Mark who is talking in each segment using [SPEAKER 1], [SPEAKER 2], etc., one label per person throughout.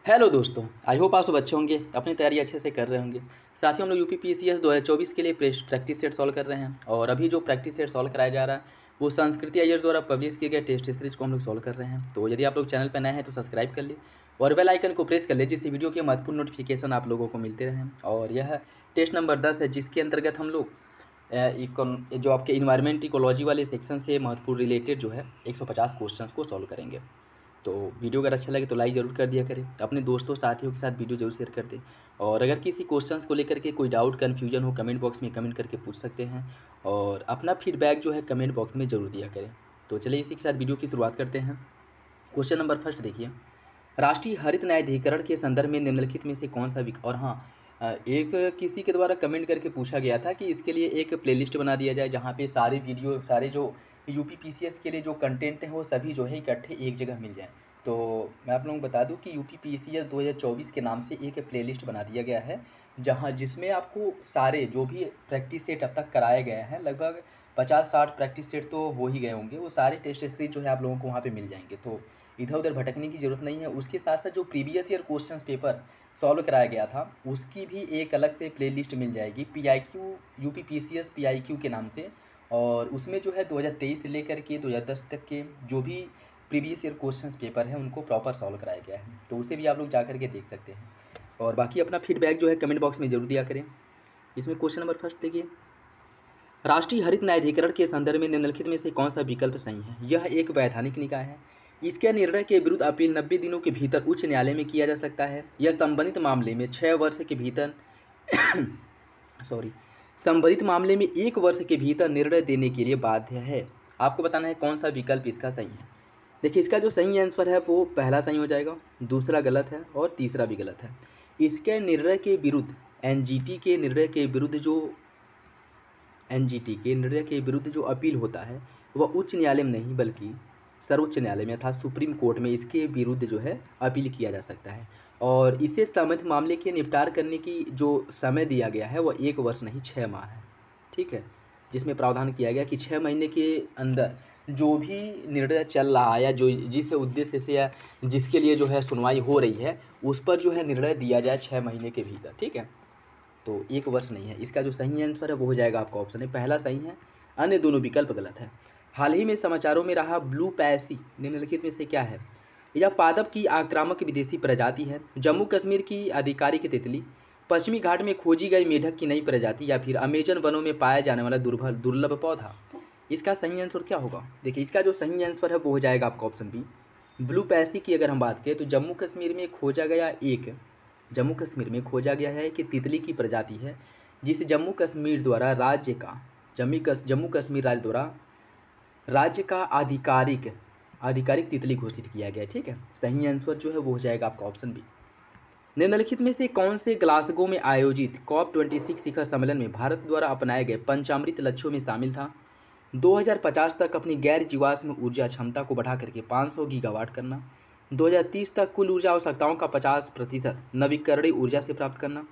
[SPEAKER 1] Hello दोस्तों, I hope आप सब अच्छे होंगे, अपनी तैयारी अच्छे से कर रहे होंगे। साथियों, हम लोग यूपीपीसीएस 2024 के लिए प्रैक्टिस सेट सॉल्व कर रहे हैं और अभी जो प्रैक्टिस सेट सॉल्व कराया जा रहा है वो संस्कृति अय्यर द्वारा पब्लिश किए गए टेस्ट सीरीज को हम लोग सॉल्व कर रहे हैं। तो यदि आप लोग चैनल पर नए हैं तो सब्सक्राइब कर ले और बेल आइकन को प्रेस कर ले, जिससे वीडियो के महत्वपूर्ण नोटिफिकेशन आप लोगों को मिलते रहें। और यह टेस्ट नंबर 10 है, जिसके अंतर्गत हम लोग जो आपके इन्वायरमेंट इकोलॉजी वाले सेक्शन से महत्वपूर्ण रिलेटेड जो है 150 क्वेश्चन को सॉल्व करेंगे। तो वीडियो अगर अच्छा लगे तो लाइक ज़रूर कर दिया करें, अपने दोस्तों साथियों के साथ वीडियो जरूर शेयर कर दें। और अगर किसी क्वेश्चंस को लेकर के कोई डाउट कन्फ्यूजन हो, कमेंट बॉक्स में कमेंट करके पूछ सकते हैं और अपना फीडबैक जो है कमेंट बॉक्स में ज़रूर दिया करें। तो चलिए इसी के साथ वीडियो की शुरुआत करते हैं। क्वेश्चन नंबर फर्स्ट देखिए, राष्ट्रीय हरित न्यायाधिकरण के संदर्भ में निम्नलिखित में से कौन सा और हाँ, एक किसी के द्वारा कमेंट करके पूछा गया था कि इसके लिए एक प्लेलिस्ट बना दिया जाए जहाँ पे सारे वीडियो, सारे जो यूपीपीसीएस के लिए जो कंटेंट हैं वो सभी जो है इकट्ठे एक जगह मिल जाएँ। तो मैं आप लोगों को बता दूं कि यूपीपीसीएस 2024 के नाम से एक प्लेलिस्ट बना दिया गया है, जहां जिसमें आपको सारे जो भी प्रैक्टिस सेट अब तक कराए गए हैं, लगभग 50-60 प्रैक्टिस सेट तो हो ही गए होंगे, वो सारे टेस्ट सीरीज जो है आप लोगों को वहाँ पे मिल जाएंगे। तो इधर उधर भटकने की ज़रूरत नहीं है। उसके साथ साथ जो previous year question paper solve कराया गया था उसकी भी एक अलग से प्लेलिस्ट मिल जाएगी, PIQ यूपीपीसीएस PIQ के नाम से। और उसमें जो है 2023 से लेकर के 2010 तक के जो भी प्रीवियस ईयर क्वेश्चंस पेपर हैं उनको प्रॉपर सॉल्व कराया गया है, तो उसे भी आप लोग जा करके देख सकते हैं। और बाकी अपना फीडबैक जो है कमेंट बॉक्स में जरूर दिया करें। इसमें क्वेश्चन नंबर फर्स्ट देखिए, राष्ट्रीय हरित न्यायाधिकरण के संदर्भ में निम्नलिखित में से कौन सा विकल्प सही है। यह एक वैधानिक निकाय है। इसके निर्णय के विरुद्ध अपील 90 दिनों के भीतर उच्च न्यायालय में किया जा सकता है। यह संबंधित मामले में 6 वर्ष के भीतर संबंधित मामले में 1 वर्ष के भीतर निर्णय देने के लिए बाध्य है। आपको बताना है कौन सा विकल्प इसका सही है। देखिए, इसका जो सही आंसर है वो पहला सही हो जाएगा, दूसरा गलत है और तीसरा भी गलत है। इसके निर्णय के विरुद्ध एनजीटी के निर्णय के विरुद्ध जो अपील होता है वह उच्च न्यायालय में नहीं बल्कि सर्वोच्च न्यायालय में अर्थात सुप्रीम कोर्ट में इसके विरुद्ध जो है अपील किया जा सकता है। और इसे संबंधित मामले के निपटार करने की जो समय दिया गया है वह 1 वर्ष नहीं 6 माह है। ठीक है, जिसमें प्रावधान किया गया कि 6 महीने के अंदर जो भी निर्णय चल रहा है या जो जिस उद्देश्य से या जिसके लिए जो है सुनवाई हो रही है उस पर जो है निर्णय दिया जाए 6 महीने के भीतर। ठीक है, तो 1 वर्ष नहीं है। इसका जो सही आंसर है वो हो जाएगा आपका ऑप्शन है पहला सही है, अन्य दोनों विकल्प गलत है। हाल ही में समाचारों में रहा ब्लू पैसी निम्नलिखित में से क्या है। यह पादप की आक्रामक विदेशी प्रजाति है, जम्मू कश्मीर की आधिकारिक तितली, पश्चिमी घाट में खोजी गई मेढक की नई प्रजाति, या फिर अमेजन वनों में पाया जाने वाला दुर्लभ पौधा। इसका सही आंसर क्या होगा। देखिए, इसका जो सही आंसर है वो हो जाएगा आपका ऑप्शन बी, ब्लू पैसी की अगर हम बात करें तो जम्मू कश्मीर में खोजा गया है कि तितली की प्रजाति है, जिसे जम्मू कश्मीर द्वारा जम्मू कश्मीर राज्य द्वारा राज्य का आधिकारिक तितली घोषित किया गया है। ठीक है, सही आंसर जो है वो हो जाएगा आपका ऑप्शन बी। निम्नलिखित में से कौन से ग्लासगो में आयोजित COP26 शिखर सम्मेलन में भारत द्वारा अपनाए गए पंचामृत लक्ष्यों में शामिल था। 2050 तक अपनी गैर जीवाश्म ऊर्जा क्षमता को बढ़ा करके 500 गीगावाट करना, 2030 तक कुल ऊर्जा आवश्यकताओं का 50% नवीकरणीय ऊर्जा से प्राप्त करना,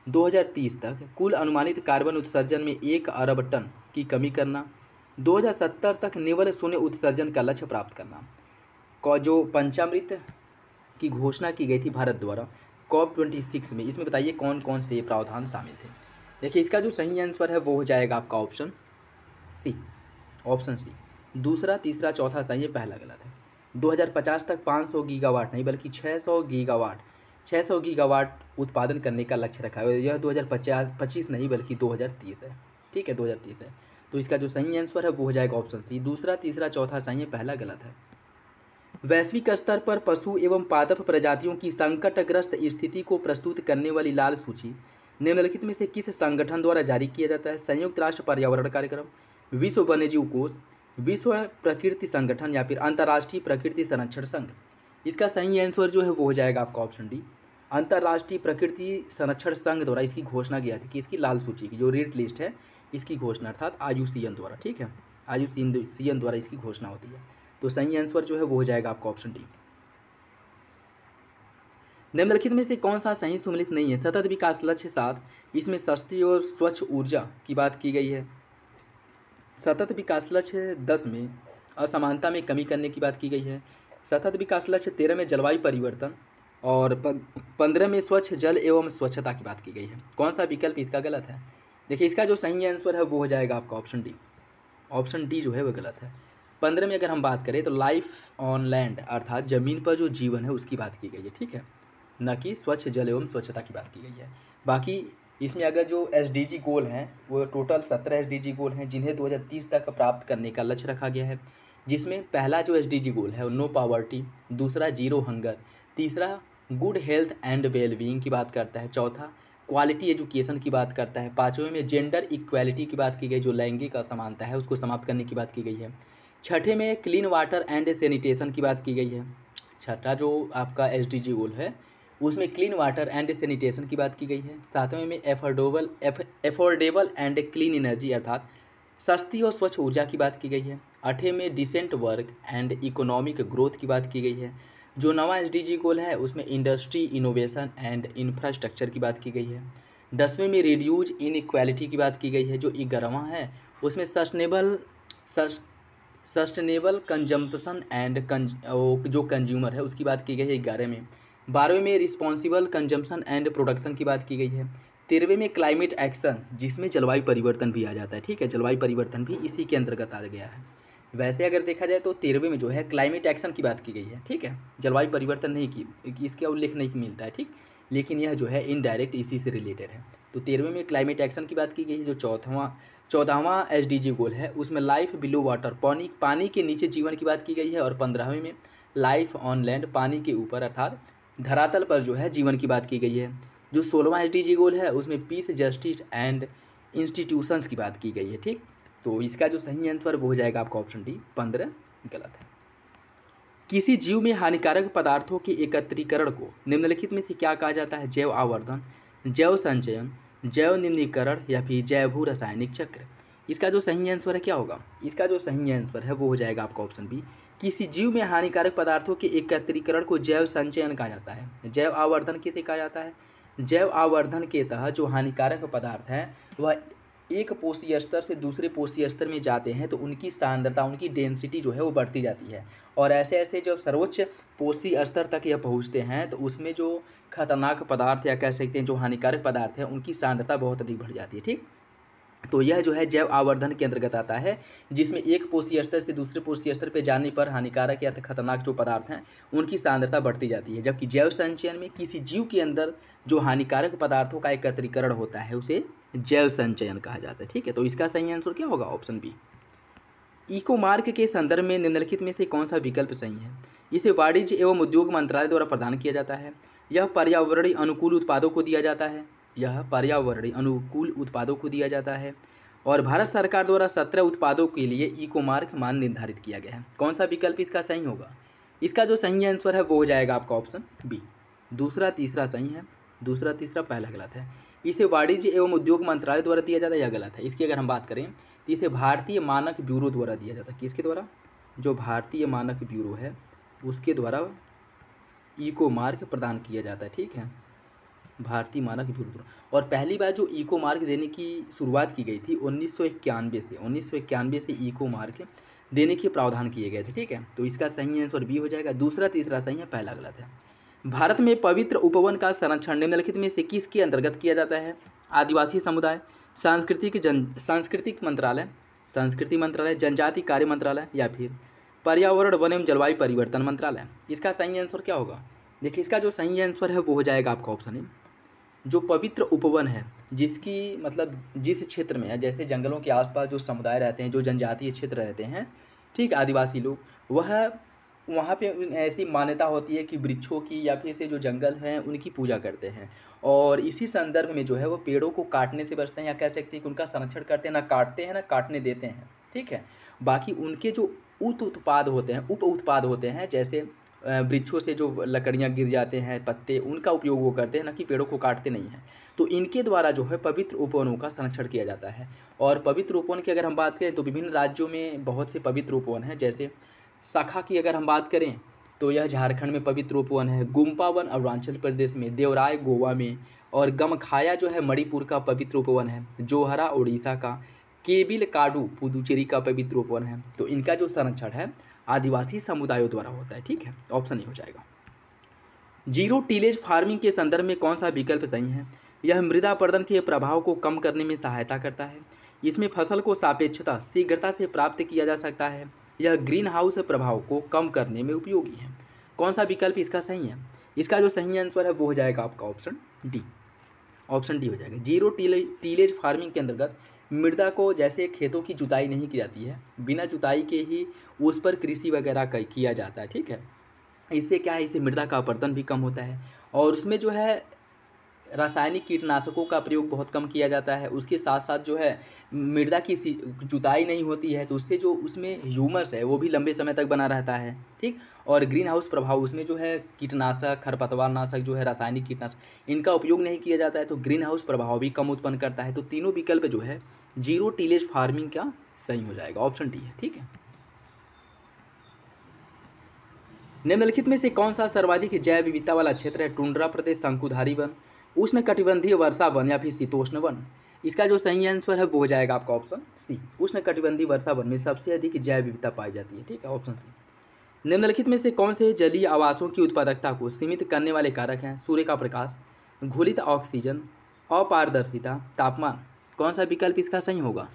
[SPEAKER 1] 2030 तक कुल अनुमानित कार्बन उत्सर्जन में 1 अरब टन की कमी करना, 2070 तक निवल शून्य उत्सर्जन का लक्ष्य प्राप्त करना। जो पंचामृत की घोषणा की गई थी भारत द्वारा COP26 में, इसमें बताइए कौन कौन से प्रावधान शामिल थे। देखिए, इसका जो सही आंसर है वो हो जाएगा आपका ऑप्शन सी। दूसरा, तीसरा, चौथा सही है, पहला गलत है। 2050 तक 500 गीगावाट नहीं बल्कि 600 गीगावाट उत्पादन करने का लक्ष्य रखा है। यह 2025 नहीं बल्कि 2030 है। ठीक है, 2030 है। तो इसका जो सही आंसर है वो हो जाएगा ऑप्शन सी। दूसरा, तीसरा, चौथा सही है, पहला गलत है। वैश्विक स्तर पर पशु एवं पादप प्रजातियों की संकटग्रस्त स्थिति को प्रस्तुत करने वाली लाल सूची निम्नलिखित में से किस संगठन द्वारा जारी किया जाता है। संयुक्त राष्ट्र पर्यावरण कार्यक्रम, विश्व वन्यजीव कोष, विश्व प्रकृति संगठन, या फिर अंतर्राष्ट्रीय प्रकृति संरक्षण संघ। इसका सही आंसर जो है वो हो जाएगा आपका ऑप्शन डी, अंतर्राष्ट्रीय प्रकृति संरक्षण संघ द्वारा इसकी घोषणा किया थी कि इसकी लाल सूची की जो रेड लिस्ट है इसकी घोषणा अर्थात IUCN द्वारा। ठीक है, IUCN द्वारा इसकी घोषणा होती है। तो सही आंसर जो है वो हो जाएगा आपका ऑप्शन डी। निम्नलिखित में से कौन सा सही सम्मिलित नहीं है। सतत विकास लक्ष्य 7, इसमें सस्ती और स्वच्छ ऊर्जा की बात की गई है। सतत विकास लक्ष्य 10 में असमानता में कमी करने की बात की गई है। सतत विकास लक्ष्य 13 में जलवायु परिवर्तन, और 15 में स्वच्छ जल एवं स्वच्छता की बात की गई है। कौन सा विकल्प इसका गलत है? देखिए इसका जो सही आंसर है वो हो जाएगा आपका ऑप्शन डी। ऑप्शन डी जो है वो गलत है। 15 में अगर हम बात करें तो लाइफ ऑन लैंड अर्थात ज़मीन पर जो जीवन है उसकी बात की गई है, ठीक है, न कि स्वच्छ जल एवं स्वच्छता की बात की गई है। बाकी इसमें अगर जो एसडीजी गोल हैं वो टोटल 17 एसडीजी गोल हैं जिन्हें 2030 तक प्राप्त करने का लक्ष्य रखा गया है, जिसमें पहला जो एसडीजी गोल है वो नो पावर्टी, दूसरा जीरो हंगर, तीसरा गुड हेल्थ एंड वेलबींग की बात करता है, चौथा क्वालिटी एजुकेशन की बात करता है, पाँचवें में जेंडर इक्वालिटी की बात की गई, जो लैंगिक असमानता है उसको समाप्त करने की बात की गई है, छठे में क्लीन वाटर एंड सैनिटेशन की बात की गई है। छठा जो आपका एसडीजी गोल है उसमें क्लीन वाटर एंड सैनिटेशन की बात की गई है। सातवें में एफोर्डेबल एंड क्लीन एनर्जी अर्थात सस्ती और स्वच्छ ऊर्जा की बात की गई है। आठवें में decent work and economic growth की बात की गई है। जो नवा एसडीजी गोल है उसमें इंडस्ट्री इनोवेशन एंड इंफ्रास्ट्रक्चर की बात की गई है। 10वें में रिड्यूज इनइक्वालिटी की बात की गई है। जो 11वां है उसमें सस्टेनेबल कंजम्पशन एंड जो कंज्यूमर है उसकी बात की गई है 11वें में। 12वें में रिस्पॉन्सिबल कंजम्पशन एंड प्रोडक्शन की बात की गई है। 13वें में क्लाइमेट एक्शन जिसमें जलवायु परिवर्तन भी आ जाता है, ठीक है, जलवायु परिवर्तन भी इसी के अंतर्गत आ गया है। वैसे अगर देखा जाए तो 13वें में जो है क्लाइमेट एक्शन की बात की गई है, ठीक है, जलवायु परिवर्तन नहीं की, इसका उल्लेख नहीं मिलता है, ठीक, लेकिन यह जो है इनडायरेक्ट इसी से रिलेटेड है। तो 13वें में क्लाइमेट एक्शन की बात की गई है। जो 14वां एसडीजी गोल है उसमें लाइफ बिलो वाटर पानी के नीचे जीवन की बात की गई है। और 15वें में लाइफ ऑन लैंड पानी के ऊपर अर्थात धरातल पर जो है जीवन की बात की गई है। जो 16वां एसडीजी गोल है उसमें पीस जस्टिस एंड इंस्टीट्यूशंस की बात की गई है, ठीक। तो इसका जो सही आंसर वो हो जाएगा आपका ऑप्शन डी 15 गलत है। किसी जीव में हानिकारक पदार्थों के एकत्रीकरण को निम्नलिखित में से क्या कहा जाता है? जैव आवर्धन, जैव संचयन, जैव निम्नीकरण या फिर जैव रासायनिक चक्र। इसका जो सही आंसर है क्या होगा? इसका जो सही आंसर है वो हो जाएगा आपका ऑप्शन बी। किसी जीव में हानिकारक पदार्थों के एकत्रीकरण को जैव संचयन कहा जाता है। जैव आवर्धन किसे कहा जाता है? जैव आवर्धन के तहत जो हानिकारक पदार्थ हैं वह एक पोषी स्तर से दूसरे पोषी स्तर में जाते हैं तो उनकी सांद्रता, उनकी डेंसिटी जो है वो बढ़ती जाती है। और ऐसे ऐसे जब सर्वोच्च पोषी स्तर तक यह पहुंचते हैं तो उसमें जो खतरनाक पदार्थ या कह सकते हैं जो हानिकारक पदार्थ है उनकी सांद्रता बहुत अधिक बढ़ जाती है, ठीक। तो यह जो है जैव आवर्धन के अंतर्गत आता है, जिसमें एक पोषी स्तर से दूसरे पोषी स्तर पर जाने पर हानिकारक या खतरनाक जो पदार्थ हैं उनकी सांद्रता बढ़ती जाती है। जबकि जैव संचयन में किसी जीव के अंदर जो हानिकारक पदार्थों का एकत्रीकरण होता है उसे जैव संचयन कहा जाता है, ठीक है। तो इसका सही आंसर क्या होगा? Option B. इको मार्क के संदर्भ में निम्नलिखित में से कौन सा विकल्प सही है? इसे वाणिज्य एवं उद्योग मंत्रालय द्वारा प्रदान किया जाता है। यह पर्यावरणीय अनुकूल उत्पादों को दिया जाता है। यह पर्यावरणीय अनुकूल उत्पादों को दिया जाता है। और भारत सरकार द्वारा 17 उत्पादों के लिए इको मार्क मान निर्धारित किया गया है। कौन सा विकल्प इसका सही होगा? इसका जो सही आंसर है वो हो जाएगा आपका ऑप्शन बी। दूसरा तीसरा सही है, दूसरा तीसरा पहला गलत है। इसे वाणिज्य एवं उद्योग मंत्रालय द्वारा दिया जाता है, यह गलत है। इसकी अगर हम बात करें तो इसे भारतीय मानक ब्यूरो द्वारा दिया जाता है। किसके द्वारा? जो भारतीय मानक ब्यूरो है उसके द्वारा इको मार्क प्रदान किया जाता है, ठीक है, भारतीय मानक ब्यूरो द्वारा। और पहली बार जो इको मार्क देने की शुरुआत की गई थी 1991 से इको मार्क देने के प्रावधान किए गए थे, ठीक है। तो इसका सही आंसर बी हो जाएगा। दूसरा तीसरा सही है, पहला गलत है। भारत में पवित्र उपवन का संरक्षण निम्नलिखित में से किसके अंतर्गत किया जाता है? आदिवासी समुदाय, सांस्कृतिक मंत्रालय, संस्कृति मंत्रालय, जनजाति कार्य मंत्रालय या फिर पर्यावरण वन एवं जलवायु परिवर्तन मंत्रालय। इसका सही आंसर क्या होगा? देखिए इसका जो सही आंसर है वो हो जाएगा आपका ऑप्शन ए। जो पवित्र उपवन है जिसकी मतलब जिस क्षेत्र में है, जैसे जंगलों के आसपास जो समुदाय रहते हैं, जो जनजातीय क्षेत्र रहते हैं, ठीक, आदिवासी लोग, वह वहाँ पे ऐसी मान्यता होती है कि वृक्षों की या फिर से जो जंगल हैं उनकी पूजा करते हैं। और इसी संदर्भ में जो है वो पेड़ों को काटने से बचते हैं या कह सकते हैं कि उनका संरक्षण करते हैं, ना काटते हैं ना काटने देते हैं, ठीक है। बाकी उनके जो उप उत्पाद होते हैं जैसे वृक्षों से जो लकड़ियाँ गिर जाते हैं, पत्ते, उनका उपयोग वो करते हैं, ना कि पेड़ों को काटते नहीं हैं। तो इनके द्वारा जो है पवित्र उपवनों का संरक्षण किया जाता है। और पवित्र उपवन की अगर हम बात करें तो विभिन्न राज्यों में बहुत से पवित्र उपवन हैं। जैसे शाखा की अगर हम बात करें तो यह झारखंड में पवित्र उपवन है, गुम्पा वन अरुणाचल प्रदेश में, देवराय गोवा में, और गमखाया जो है मणिपुर का पवित्र उपवन है, जोहरा उड़ीसा का, केबिल काडू पुदुचेरी का पवित्र उपवन है। तो इनका जो संरक्षण है आदिवासी समुदायों द्वारा होता है, ठीक है, ऑप्शन ही हो जाएगा। जीरो टीलेज फार्मिंग के संदर्भ में कौन सा विकल्प सही है? यह मृदा अपरदन के प्रभाव को कम करने में सहायता करता है। इसमें फसल को सापेक्षता शीघ्रता से प्राप्त किया जा सकता है। यह ग्रीन हाउस प्रभाव को कम करने में उपयोगी है। कौन सा विकल्प इसका सही है? इसका जो सही आंसर है वो हो जाएगा आपका ऑप्शन डी। ऑप्शन डी हो जाएगा। जीरो टीलेज फार्मिंग के अंतर्गत मृदा को जैसे खेतों की जुताई नहीं की जाती है, बिना जुताई के ही उस पर कृषि वगैरह किया जाता है। ठीक है, इससे क्या है, इससे मृदा का अपरदन भी कम होता है और उसमें जो है रासायनिक कीटनाशकों का प्रयोग बहुत कम किया जाता है। उसके साथ साथ जो है मृदा की जुताई नहीं होती है, तो उससे जो उसमें ह्यूमस है वो भी लंबे समय तक बना रहता है। ठीक, और ग्रीन हाउस प्रभाव, उसमें जो है कीटनाशक, खरपतवार नाशक जो है, रासायनिक कीटनाशक, इनका उपयोग नहीं किया जाता है, तो ग्रीन हाउस प्रभाव भी कम उत्पन्न करता है। तो तीनों विकल्प जो है जीरो टीलेज फार्मिंग का सही हो जाएगा, ऑप्शन डी है। ठीक है, निम्नलिखित में से कौन सा सर्वाधिक जैव विविधता वाला क्षेत्र है? टुंड्रा प्रदेश, शंकुधारी वन, उष्ण कटिबंधीय वर्षा वन या फिर शीतोष्ण वन? इसका जो सही आंसर है वो हो जाएगा आपका ऑप्शन सी। उष्ण कटिबंधीय वर्षा वन में सबसे अधिक जैव विविधता पाई जाती है। ठीक है, ऑप्शन सी। निम्नलिखित में से कौन से जलीय आवासों की उत्पादकता को सीमित करने वाले कारक हैं? सूर्य का प्रकाश, घुलित ऑक्सीजन, अपारदर्शिता, तापमान? कौन सा विकल्प इसका सही होगा?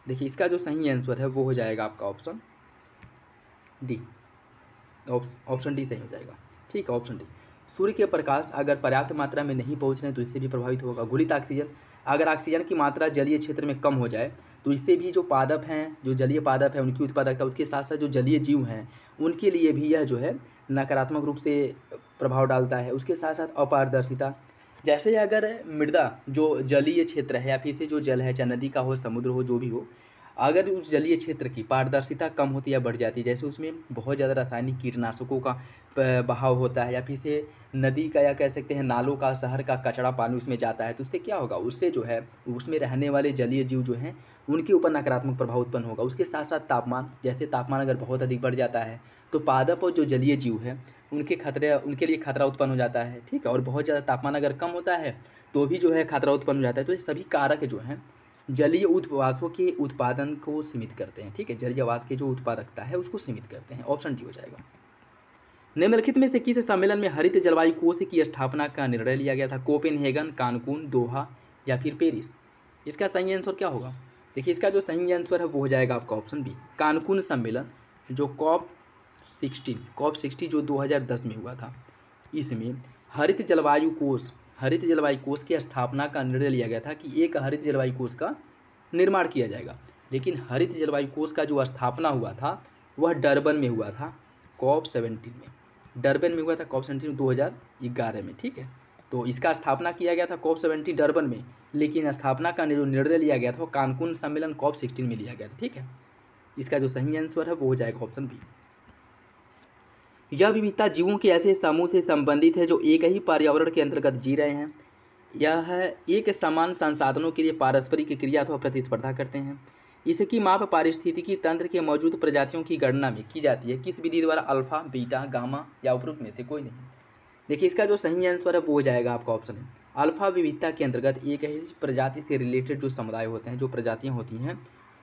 [SPEAKER 1] देखिए, इसका जो सही आंसर है वो हो जाएगा आपका ऑप्शन डी। ऑप्शन डी सही हो जाएगा। ठीक है, ऑप्शन डी। सूर्य के प्रकाश अगर पर्याप्त मात्रा में नहीं पहुंच रहे तो इससे भी प्रभावित होगा। घुलित ऑक्सीजन, अगर ऑक्सीजन की मात्रा जलीय क्षेत्र में कम हो जाए तो इससे भी जो पादप हैं, जो जलीय पादप हैं, उनकी उत्पादकता, उसके साथ साथ जो जलीय जीव हैं उनके लिए भी यह जो है नकारात्मक रूप से प्रभाव डालता है। उसके साथ साथ अपारदर्शिता, जैसे अगर मृदा जो जलीय क्षेत्र है या फिर से जो जल है, चाहे नदी का हो, समुद्र हो, जो भी हो, अगर उस जलीय क्षेत्र की पारदर्शिता कम होती या बढ़ जाती है, जैसे उसमें बहुत ज़्यादा रासायनिक कीटनाशकों का बहाव होता है या फिर से नदी का या कह सकते हैं नालों का, शहर का कचरा पानी उसमें जाता है, तो उससे क्या होगा, उससे जो है उसमें रहने वाले जलीय जीव जो हैं उनके ऊपर नकारात्मक प्रभाव उत्पन्न होगा। उसके साथ साथ तापमान, जैसे तापमान अगर बहुत अधिक बढ़ जाता है तो पादप और जो जलीय जीव है उनके लिए खतरा उत्पन्न हो जाता है। ठीक है, और बहुत ज़्यादा तापमान अगर कम होता है तो भी जो है खतरा उत्पन्न हो जाता है। तो ये सभी कारक जो हैं जलीय उत्वासों के उत्पादन को सीमित करते हैं। ठीक है, जलीय आवास की जो उत्पादकता है उसको सीमित करते हैं। ऑप्शन डी हो जाएगा। निम्नलिखित में से किस सम्मेलन में हरित जलवायु कोष की स्थापना का निर्णय लिया गया था? कोपेनहेगन, कानकून, दोहा या फिर पेरिस? इसका सही आंसर क्या होगा? देखिए, इसका जो सही आंसर है वो हो जाएगा आपका ऑप्शन बी, कानकून सम्मेलन, जो कॉप 60 जो 2010 में हुआ था। इसमें हरित जलवायु कोष की स्थापना का निर्णय लिया गया था कि एक हरित जलवायु कोष का निर्माण किया जाएगा। लेकिन हरित जलवायु कोष का जो स्थापना हुआ था वह डरबन में हुआ था, कॉप 17 में। डरबन में हुआ था कॉप 17 2011 में। ठीक है, तो इसका स्थापना किया गया था कॉप 17 डरबन में, लेकिन स्थापना का जो निर्णय लिया गया था वो कानकून सम्मेलन कॉप 16 में लिया गया था। ठीक है, इसका जो सही आंसर है वो हो जाएगा ऑप्शन बी। यह विविधता जीवों के ऐसे समूह से संबंधित है जो एक ही पर्यावरण के अंतर्गत जी रहे हैं। यह एक समान संसाधनों के लिए पारस्परिक क्रिया अथवा प्रतिस्पर्धा करते हैं। इसकी माप पारिस्थितिकी तंत्र के मौजूद प्रजातियों की गणना में की जाती है। किस विधि द्वारा? अल्फा, बीटा, गामा या उपरोक्त में से कोई नहीं। देखिए, इसका जो सही आंसर है वो हो जाएगा आपका ऑप्शन है अल्फा। विविधता के अंतर्गत एक ही प्रजाति से रिलेटेड जो समुदाय होते हैं, जो प्रजातियाँ होती हैं,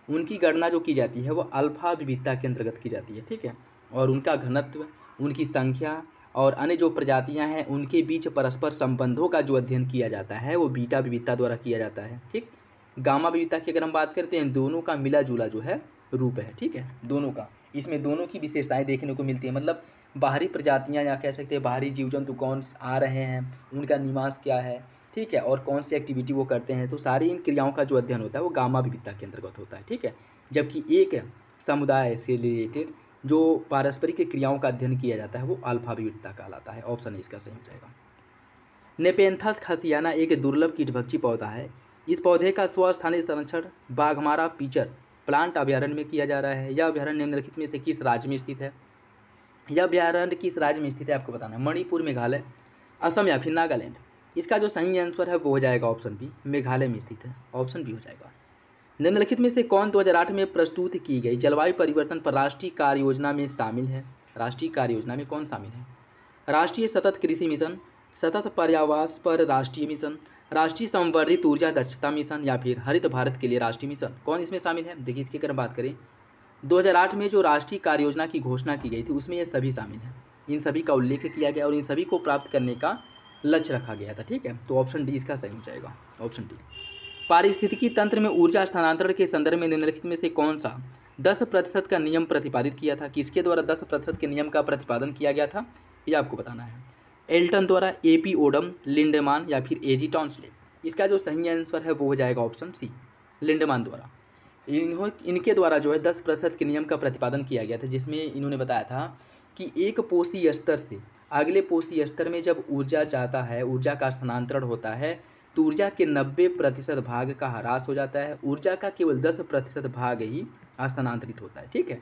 [SPEAKER 1] उनकी गणना जो की जाती है वो अल्फा विविधता के अंतर्गत की जाती है। ठीक है, और उनका घनत्व, उनकी संख्या और अन्य जो प्रजातियां हैं उनके बीच परस्पर संबंधों का जो अध्ययन किया जाता है वो बीटा विविधता द्वारा किया जाता है। ठीक, गामा विविधता की अगर हम बात करते हैं, दोनों का मिला जुला जो है रूप है। ठीक है, दोनों का, इसमें दोनों की विशेषताएं देखने को मिलती है। मतलब बाहरी प्रजातियां या कह सकते हैं बाहरी जीव जंतु कौन आ रहे हैं, उनका निवास क्या है, ठीक है, और कौन सी एक्टिविटी वो करते हैं, तो सारी इन क्रियाओं का जो अध्ययन होता है वो गामा विविधता के अंतर्गत होता है। ठीक है, जबकि एक समुदाय से रिलेटेड जो पारस्परिक क्रियाओं का अध्ययन किया जाता है वो अल्फा विविधता कहलाता है। ऑप्शन इसका सही हो जाएगा। नेपेंथस खसियाना एक दुर्लभ कीटभक्षी पौधा है। इस पौधे का स्वस्थानीय संरक्षण बाघमारा पीचर प्लांट अभ्यारण्य में किया जा रहा है। यह अभ्यारण्य निम्नलिखित में से किस राज्य में स्थित है? यह अभ्यारण्य किस राज्य में स्थित है आपको बताना है। मणिपुर, मेघालय, असम या फिर नागालैंड? इसका जो सही आंसर है वो हो जाएगा ऑप्शन बी, मेघालय में स्थित है। ऑप्शन बी हो जाएगा। निम्नलिखित में से कौन 2008 में प्रस्तुत की गई जलवायु परिवर्तन पर राष्ट्रीय कार्य योजना में शामिल है? राष्ट्रीय कार्य योजना में कौन शामिल है? राष्ट्रीय सतत कृषि मिशन, सतत पर्यावास पर राष्ट्रीय मिशन, राष्ट्रीय संवर्धित ऊर्जा दक्षता मिशन या फिर हरित भारत के लिए राष्ट्रीय मिशन? कौन इसमें शामिल है? देखिए, इसकी अगर बात करें 2008 में जो राष्ट्रीय कार्य योजना की घोषणा की गई थी उसमें ये सभी शामिल हैं। इन सभी का उल्लेख किया गया और इन सभी को प्राप्त करने का लक्ष्य रखा गया था। ठीक है, तो ऑप्शन डी इसका सही हो जाएगा, ऑप्शन डी। पारिस्थितिकी तंत्र में ऊर्जा स्थानांतरण के संदर्भ में निम्नलिखित में से कौन सा 10% का नियम प्रतिपादित किया था? किसके द्वारा 10% के नियम का प्रतिपादन किया गया था, ये आपको बताना है। एल्टन द्वारा, AP ओडम, लिंडेमान या फिर AG टॉन्सले? इसका जो सही आंसर है वो हो जाएगा ऑप्शन सी, लिंडेमान द्वारा। इनके द्वारा जो है 10% के नियम का प्रतिपादन किया गया था, जिसमें इन्होंने बताया था कि एक पोषी स्तर से अगले पोषी स्तर में जब ऊर्जा जाता है, ऊर्जा का स्थानांतरण होता है, तो ऊर्जा के 90% भाग का ह्रास हो जाता है, ऊर्जा का केवल 10% भाग ही स्थानांतरित होता है। ठीक है,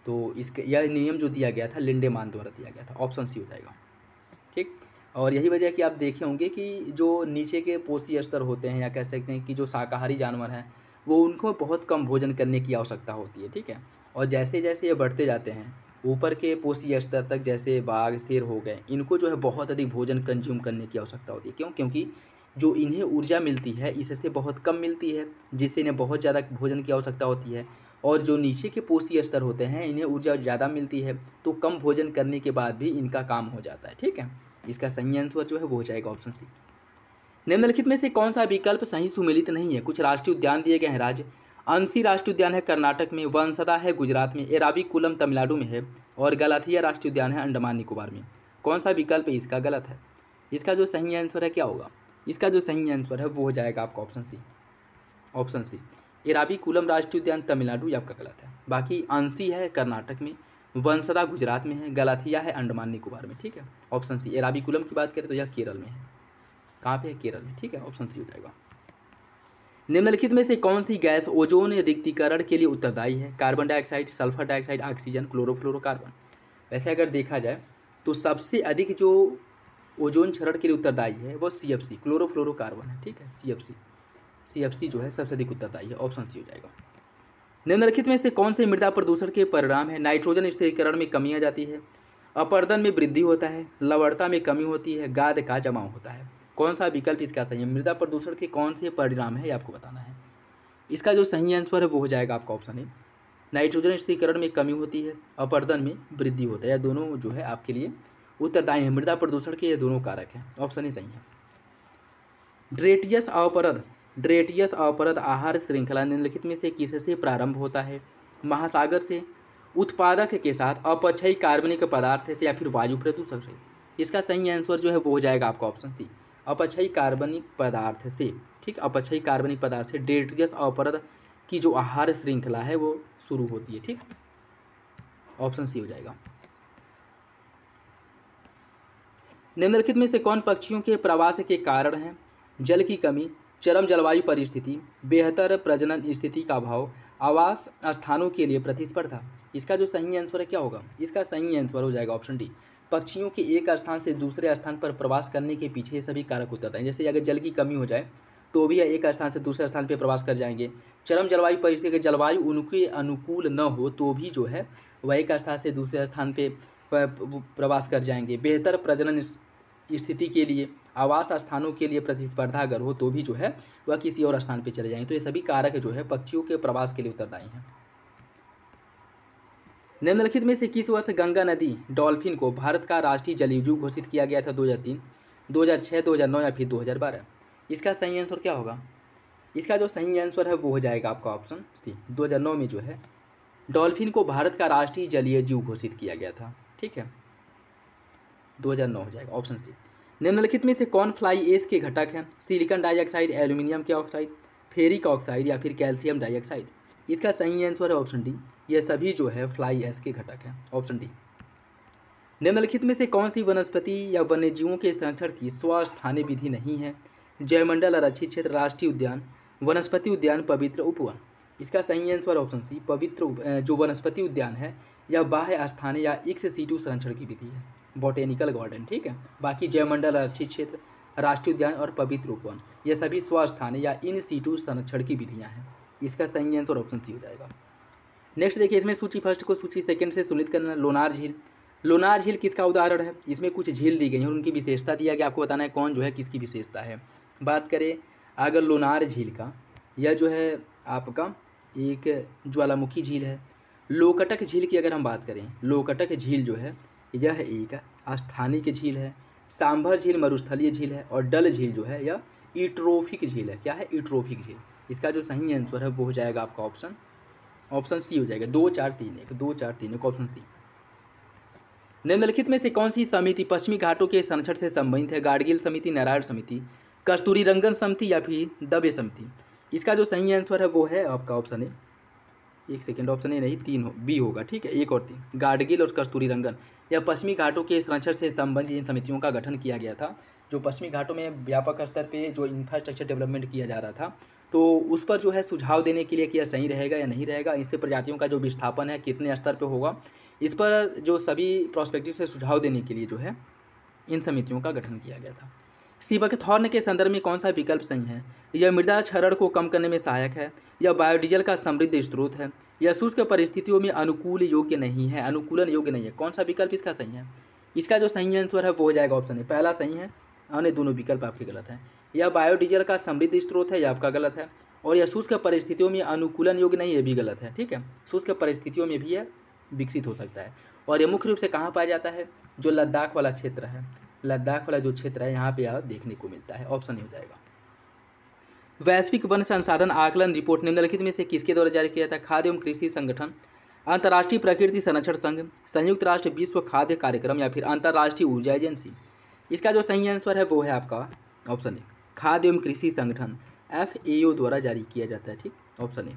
[SPEAKER 1] तो इसका यह नियम जो दिया गया था लिंडेमान द्वारा दिया गया था, ऑप्शन सी हो जाएगा। ठीक, और यही वजह है कि आप देखे होंगे कि जो नीचे के पोषी स्तर होते हैं, या कह सकते हैं कि जो शाकाहारी जानवर हैं, वो उनको बहुत कम भोजन करने की आवश्यकता होती है। ठीक है, और जैसे जैसे ये बढ़ते जाते हैं ऊपर के पोषी स्तर तक, जैसे बाघ, शेर हो गए, इनको जो है बहुत अधिक भोजन कंज्यूम करने की आवश्यकता होती है। क्यों? क्योंकि जो इन्हें ऊर्जा मिलती है इससे बहुत कम मिलती है, जिससे इन्हें बहुत ज़्यादा भोजन की आवश्यकता होती है। और जो नीचे के पोषी स्तर होते हैं इन्हें ऊर्जा ज़्यादा मिलती है, तो कम भोजन करने के बाद भी इनका काम हो जाता है। ठीक है, इसका सही आंसर जो है वो हो जाएगा ऑप्शन सी। निम्नलिखित में से कौन सा विकल्प सही सुमेलित नहीं है? कुछ राष्ट्रीय उद्यान दिए गए हैं राज्य। अंसी राष्ट्रीय उद्यान है कर्नाटक में, वनसदा है गुजरात में, एराविकुलम तमिलनाडु में है, और गलाथिया राष्ट्रीय उद्यान है अंडमान निकोबार में। कौन सा विकल्प इसका गलत है? इसका जो सही आंसर है क्या होगा? इसका जो सही आंसर है वो हो जाएगा आपका option C, option C. Eravikulam राष्ट्रीय उद्यान तमिलनाडु ये आपका गलत है। बाकी अंसी है कर्नाटक में, वनसदा गुजरात में है, गलाथिया है अंडमान निकोबार में। ठीक है, ऑप्शन सी। एराविकुलम की बात करें तो यह केरल में है। कहाँ पे है? केरल में। ठीक है, ऑप्शन सी हो जाएगा। निम्नलिखित में से कौन सी गैस ओजोन रिक्तीकरण के लिए उत्तरदायी है? Carbon dioxide, sulphur dioxide, oxygen, chlorofluorocarbon? वैसे अगर देखा जाए तो सबसे अधिक जो ओजोन क्षरण के लिए उत्तरदायी है वो CFC क्लोरोफ्लोरोकार्बन है। ठीक है, CFC जो है सबसे अधिक उत्तरदायी है, ऑप्शन सी हो जाएगा। निम्नलिखित में से कौन से मृदा प्रदूषण के परिणाम है? नाइट्रोजन स्थिरीकरण में कमी आ जाती है, अपरदन में वृद्धि होता है, लवणता में कमी होती है, गाद का जमाव होता है। कौन सा विकल्प इसका सही है? मृदा प्रदूषण के कौन से परिणाम है ये आपको बताना है। इसका जो सही आंसर है वो हो जाएगा आपका ऑप्शन ए, नाइट्रोजन स्थिरीकरण में कमी होती है, अपरदन में वृद्धि होता है। यह दोनों जो है आपके लिए उत्तरदायी है, मृदा प्रदूषण के ये दोनों कारक हैं, ऑप्शन ही सही है। ड्रेटियस अवपरद आहार श्रृंखला निम्नलिखित में से किससे प्रारंभ होता है? महासागर से, उत्पादक के साथ, अपक्षयी कार्बनिक पदार्थ से, या फिर वायु प्रदूषण से? इसका सही आंसर जो है वो हो जाएगा आपका ऑप्शन सी, अपक्षयी कार्बनिक पदार्थ से। ठीक, अपक्षयी कार्बनिक पदार्थ से ड्रेटियस अवपरद की जो आहार श्रृंखला है वो शुरू होती है। ठीक, ऑप्शन सी हो जाएगा। निम्नलिखित में से कौन पक्षियों के प्रवास के कारण है? जल की कमी, चरम जलवायु परिस्थिति, बेहतर प्रजनन स्थिति का अभाव, आवास स्थानों के लिए प्रतिस्पर्धा? इसका जो सही आंसर है क्या होगा? इसका सही आंसर हो जाएगा ऑप्शन डी, पक्षियों के एक स्थान से दूसरे स्थान पर प्रवास करने के पीछे सभी कारक उतरते हैं। जैसे अगर जल की कमी हो जाए तो भी एक स्थान से दूसरे स्थान पर प्रवास कर जाएंगे। चरम जलवायु परिस्थिति, अगर जलवायु उनके अनुकूल न हो तो भी जो है वह एक स्थान से दूसरे स्थान पर प्रवास कर जाएंगे। बेहतर प्रजनन स्थिति के लिए, आवास स्थानों के लिए प्रतिस्पर्धा अगर हो तो भी जो है वह किसी और स्थान पर चले जाएंगे। तो ये सभी कारक जो है पक्षियों के प्रवास के लिए उत्तरदायी हैं। निम्नलिखित में से किस वर्ष गंगा नदी डॉल्फिन को भारत का राष्ट्रीय जलजीव घोषित किया गया था? 2003, 2006, 2009 या फिर 2012? इसका सही आंसर क्या होगा? इसका जो सही आंसर है वो हो जाएगा आपका ऑप्शन सी, 2009 में जो है डॉल्फिन को भारत का राष्ट्रीय जलीय जीव घोषित किया गया था। ठीक है, 2009 हो जाएगा, ऑप्शन सी। निम्नलिखित में से कौन फ्लाई एश के घटक हैं? सिलिकॉन डाइऑक्साइड, एल्यूमिनियम के ऑक्साइड, फेरिक ऑक्साइड या फिर कैल्शियम डाइऑक्साइड? इसका सही आंसर है ऑप्शन डी, ये सभी जो है फ्लाई एश के घटक हैं, ऑप्शन डी। निम्नलिखित में से कौन सी वनस्पति या वन्यजीवों के संरक्षण की स्वस्थानीय विधि नहीं है? जयमंडल आरक्षित क्षेत्र, राष्ट्रीय उद्यान, वनस्पति उद्यान, पवित्र उपवन? इसका सही आंसर ऑप्शन सी, पवित्र जो वनस्पति उद्यान है यह बाह्य स्थानीय या एक्स सीटू संरक्षण की विधि है, बॉटेनिकल गार्डन। ठीक है, बाकी जयमंडल आरक्षित क्षेत्र, राष्ट्रीय उद्यान और पवित्र उपवन ये सभी स्वस्थानीय या इन सीटू संरक्षण की विधियाँ हैं। इसका सही आंसर ऑप्शन सी हो जाएगा। नेक्स्ट देखिए, इसमें सूची फर्स्ट को सूची सेकंड से सुनित करना। लोनार झील, लोनार झील किसका उदाहरण है? इसमें कुछ झील दी गई हैं और उनकी विशेषता दिया गया, आपको बताना है कौन जो है किसकी विशेषता है। बात करें अगर लोनार झील का, यह जो है आपका एक ज्वालामुखी झील है। लोकटक झील की अगर हम बात करें, लोकटक झील जो है यह एक स्थानिक झील है। सांभर झील मरुस्थलीय झील है और डल झील जो है यह यूट्रोफिक झील है। क्या है? यूट्रोफिक झील। इसका जो सही आंसर है वो हो जाएगा आपका ऑप्शन सी हो जाएगा। 2 4 3 1 2 4 3 1 ऑप्शन सी। निम्नलिखित में से कौन सी समिति पश्चिमी घाटों के संरक्षण से संबंधित है? गाडगिल समिति, नारायण समिति, कस्तूरी रंगन समिति या फिर दबे समिति? इसका जो सही आंसर है वो है आपका ऑप्शन ए। एक सेकेंड, ऑप्शन ए नहीं 3 बी होगा। ठीक है, 1 और 3 गाडगिल और कस्तूरी रंगन या पश्चिमी घाटों के संरक्षण से संबंधित इन समितियों का गठन किया गया था। जो पश्चिमी घाटों में व्यापक स्तर पे जो इंफ्रास्ट्रक्चर डेवलपमेंट किया जा रहा था, तो उस पर जो है सुझाव देने के लिए कि यह सही रहेगा या नहीं रहेगा, इससे प्रजातियों का जो विस्थापन है कितने स्तर पे होगा, इस पर जो सभी प्रोस्पेक्टिव से सुझाव देने के लिए जो है इन समितियों का गठन किया गया था। सीबकथॉर्न के संदर्भ में कौन सा विकल्प सही है? यह मृदा क्षरण को कम करने में सहायक है, यह बायोडीजल का समृद्ध स्रोत है, यह शुष्क परिस्थितियों में अनुकूलन योग्य नहीं है। कौन सा विकल्प इसका सही है? इसका जो सही आंसर है वो हो जाएगा ऑप्शन ए। पहला सही है, अन्य दोनों विकल्प आपके गलत हैं। यह बायोडीजल का समृद्ध स्रोत है, यह आपका गलत है। और यह शुष्क परिस्थितियों में अनुकूलन योग्य नहीं है, भी गलत है। ठीक है, शुष्क परिस्थितियों में भी यह विकसित हो सकता है। और यह मुख्य रूप से कहाँ पाया जाता है? जो लद्दाख वाला क्षेत्र है, लद्दाख वाला जो क्षेत्र है यहाँ पे यह देखने को मिलता है। ऑप्शन हो जाएगा। वैश्विक वन संसाधन आकलन रिपोर्ट निम्नलिखित में से किसके द्वारा जारी किया था? खाद्य एवं कृषि संगठन, अंतर्राष्ट्रीय प्रकृति संरक्षण संघ, संयुक्त राष्ट्र विश्व खाद्य कार्यक्रम या फिर अंतर्राष्ट्रीय ऊर्जा एजेंसी? इसका जो सही आंसर है वो है आपका ऑप्शन ए, खाद्य एवं कृषि संगठन, FAO द्वारा जारी किया जाता है। ठीक, ऑप्शन ए।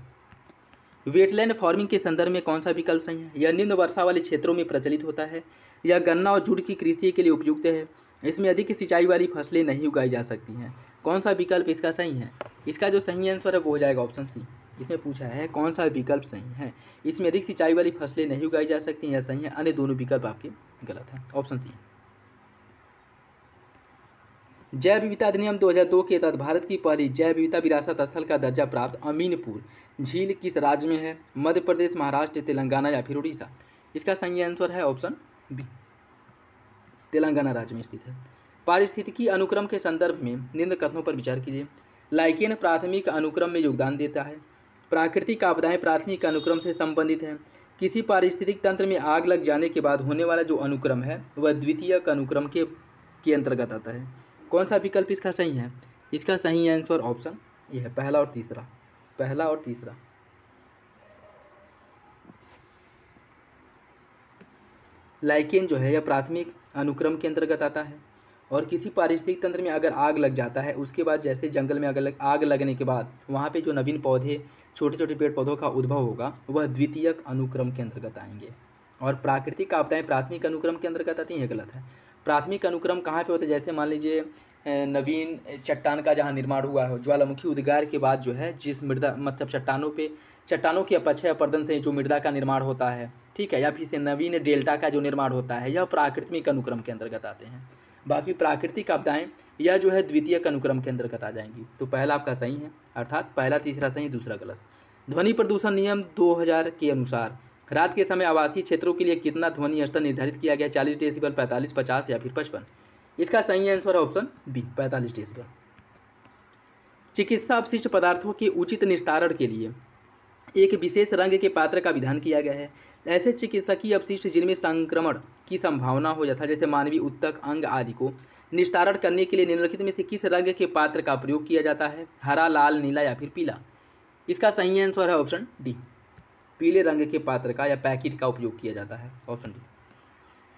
[SPEAKER 1] वेटलैंड फार्मिंग के संदर्भ में कौन सा विकल्प सही है? यह निम्न वर्षा वाले क्षेत्रों में प्रचलित होता है, यह गन्ना और जूट की कृषि के लिए उपयुक्त है, इसमें अधिक सिंचाई वाली फसलें नहीं उगाई जा सकती हैं। कौन सा विकल्प इसका सही है? इसका जो सही आंसर है वो हो जाएगा ऑप्शन सी। इसमें पूछा है कौन सा विकल्प सही है, इसमें अधिक सिंचाई वाली फसलें नहीं उगाई जा सकती, यह सही है। अन्य दोनों विकल्प आपके गलत हैं। Option C. जैव विविधता अधिनियम 2002 के तहत भारत की पहली जैव विविधता विरासत स्थल का दर्जा प्राप्त अमीनपुर झील किस राज्य में है? मध्य प्रदेश, महाराष्ट्र, तेलंगाना या फिर उड़ीसा? इसका सही आंसर है ऑप्शन बी, तेलंगाना राज्य में स्थित है। पारिस्थितिकी अनुक्रम के संदर्भ में निम्न कथनों पर विचार कीजिए। लाइकेन प्राथमिक अनुक्रम में योगदान देता है, प्राकृतिक आपदाएं प्राथमिक अनुक्रम से संबंधित हैं, किसी पारिस्थितिक तंत्र में आग लग जाने के बाद होने वाला जो अनुक्रम है वह द्वितीयक अनुक्रम के अंतर्गत आता है। कौन सा विकल्प इसका सही है? इसका सही आंसर ऑप्शन ये है, पहला और तीसरा। लाइकेन जो है यह प्राथमिक अनुक्रम के अंतर्गत आता है और किसी पारिस्थितिक तंत्र में अगर आग लग जाता है, उसके बाद जैसे जंगल में अगर आग लगने के बाद वहाँ पे जो नवीन पौधे, छोटे छोटे पेड़ पौधों का उद्भव होगा वह द्वितीयक अनुक्रम के अंतर्गत आएंगे। और प्राकृतिक आपदाएं प्राथमिक अनुक्रम के अंतर्गत आती हैं, यह गलत है। प्राथमिक अनुक्रम कहाँ पे होता है? जैसे मान लीजिए नवीन चट्टान का जहाँ निर्माण हुआ है, ज्वालामुखी उद्गार के बाद जो है जिस मृदा मतलब चट्टानों के अपक्षय अपरदन से जो मृदा का निर्माण होता है, ठीक है, या फिर से नवीन डेल्टा का जो निर्माण होता है, यह प्राकृतिक अनुक्रम के अंतर्गत आते हैं। बाकी प्राकृतिक आपदाएं यह जो है द्वितीयक अनुक्रम के अंतर्गत आ जाएंगी। तो पहला आपका सही है, अर्थात पहला तीसरा सही, दूसरा गलत। ध्वनि प्रदूषण नियम 2000 के अनुसार रात के समय आवासीय क्षेत्रों के लिए कितना ध्वनि स्तर निर्धारित किया गया? 40 डेसिबल, 45, 50 या फिर 55? इसका सही आंसर है ऑप्शन बी, 45 डेसिबल। चिकित्सा अपशिष्ट पदार्थों के उचित निस्तारण के लिए एक विशेष रंग के पात्र का विधान किया गया है। ऐसे चिकित्सकीय अपशिष्ट जिनमें संक्रमण की संभावना हो जाता है, जैसे मानवीय उत्तक, अंग आदि को निस्तारण करने के लिए निम्नलिखित में से किस रंग के पात्र का प्रयोग किया जाता है? हरा, लाल, नीला या फिर पीला? इसका सही आंसर है ऑप्शन डी, पीले रंग के पात्र का या पैकेट का उपयोग किया जाता है। Option D.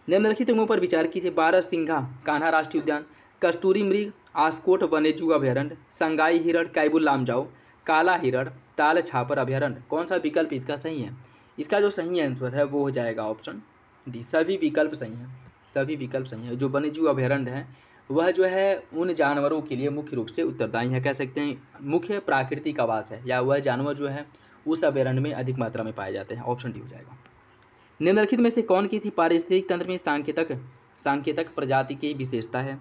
[SPEAKER 1] निम्नलिखित अंगों पर विचार कीजिए। बारहसिंघा कान्हा राष्ट्रीय उद्यान, कस्तूरी मृग, आस्कोट वन्यजीव अभयारण्य, संगाई हिरण, कैबुल लामजाओ, काला हिरण, ताल छापर अभयारण्य? कौन सा विकल्प इसका सही है? इसका जो सही आंसर है वो हो जाएगा ऑप्शन डी, सभी विकल्प सही हैं। सभी विकल्प सही हैं। जो वन्यजीव अभयारण्य है वह जो है उन जानवरों के लिए मुख्य रूप से उत्तरदायी है, कह सकते हैं मुख्य प्राकृतिक आवास है, या वह जानवर जो है उस अभयारण्य में अधिक मात्रा में पाए जाते हैं। ऑप्शन डी हो जाएगा। निम्नलिखित में से कौन किसी पारिस्थितिक तंत्र में सांकेतक प्रजाति की विशेषता है?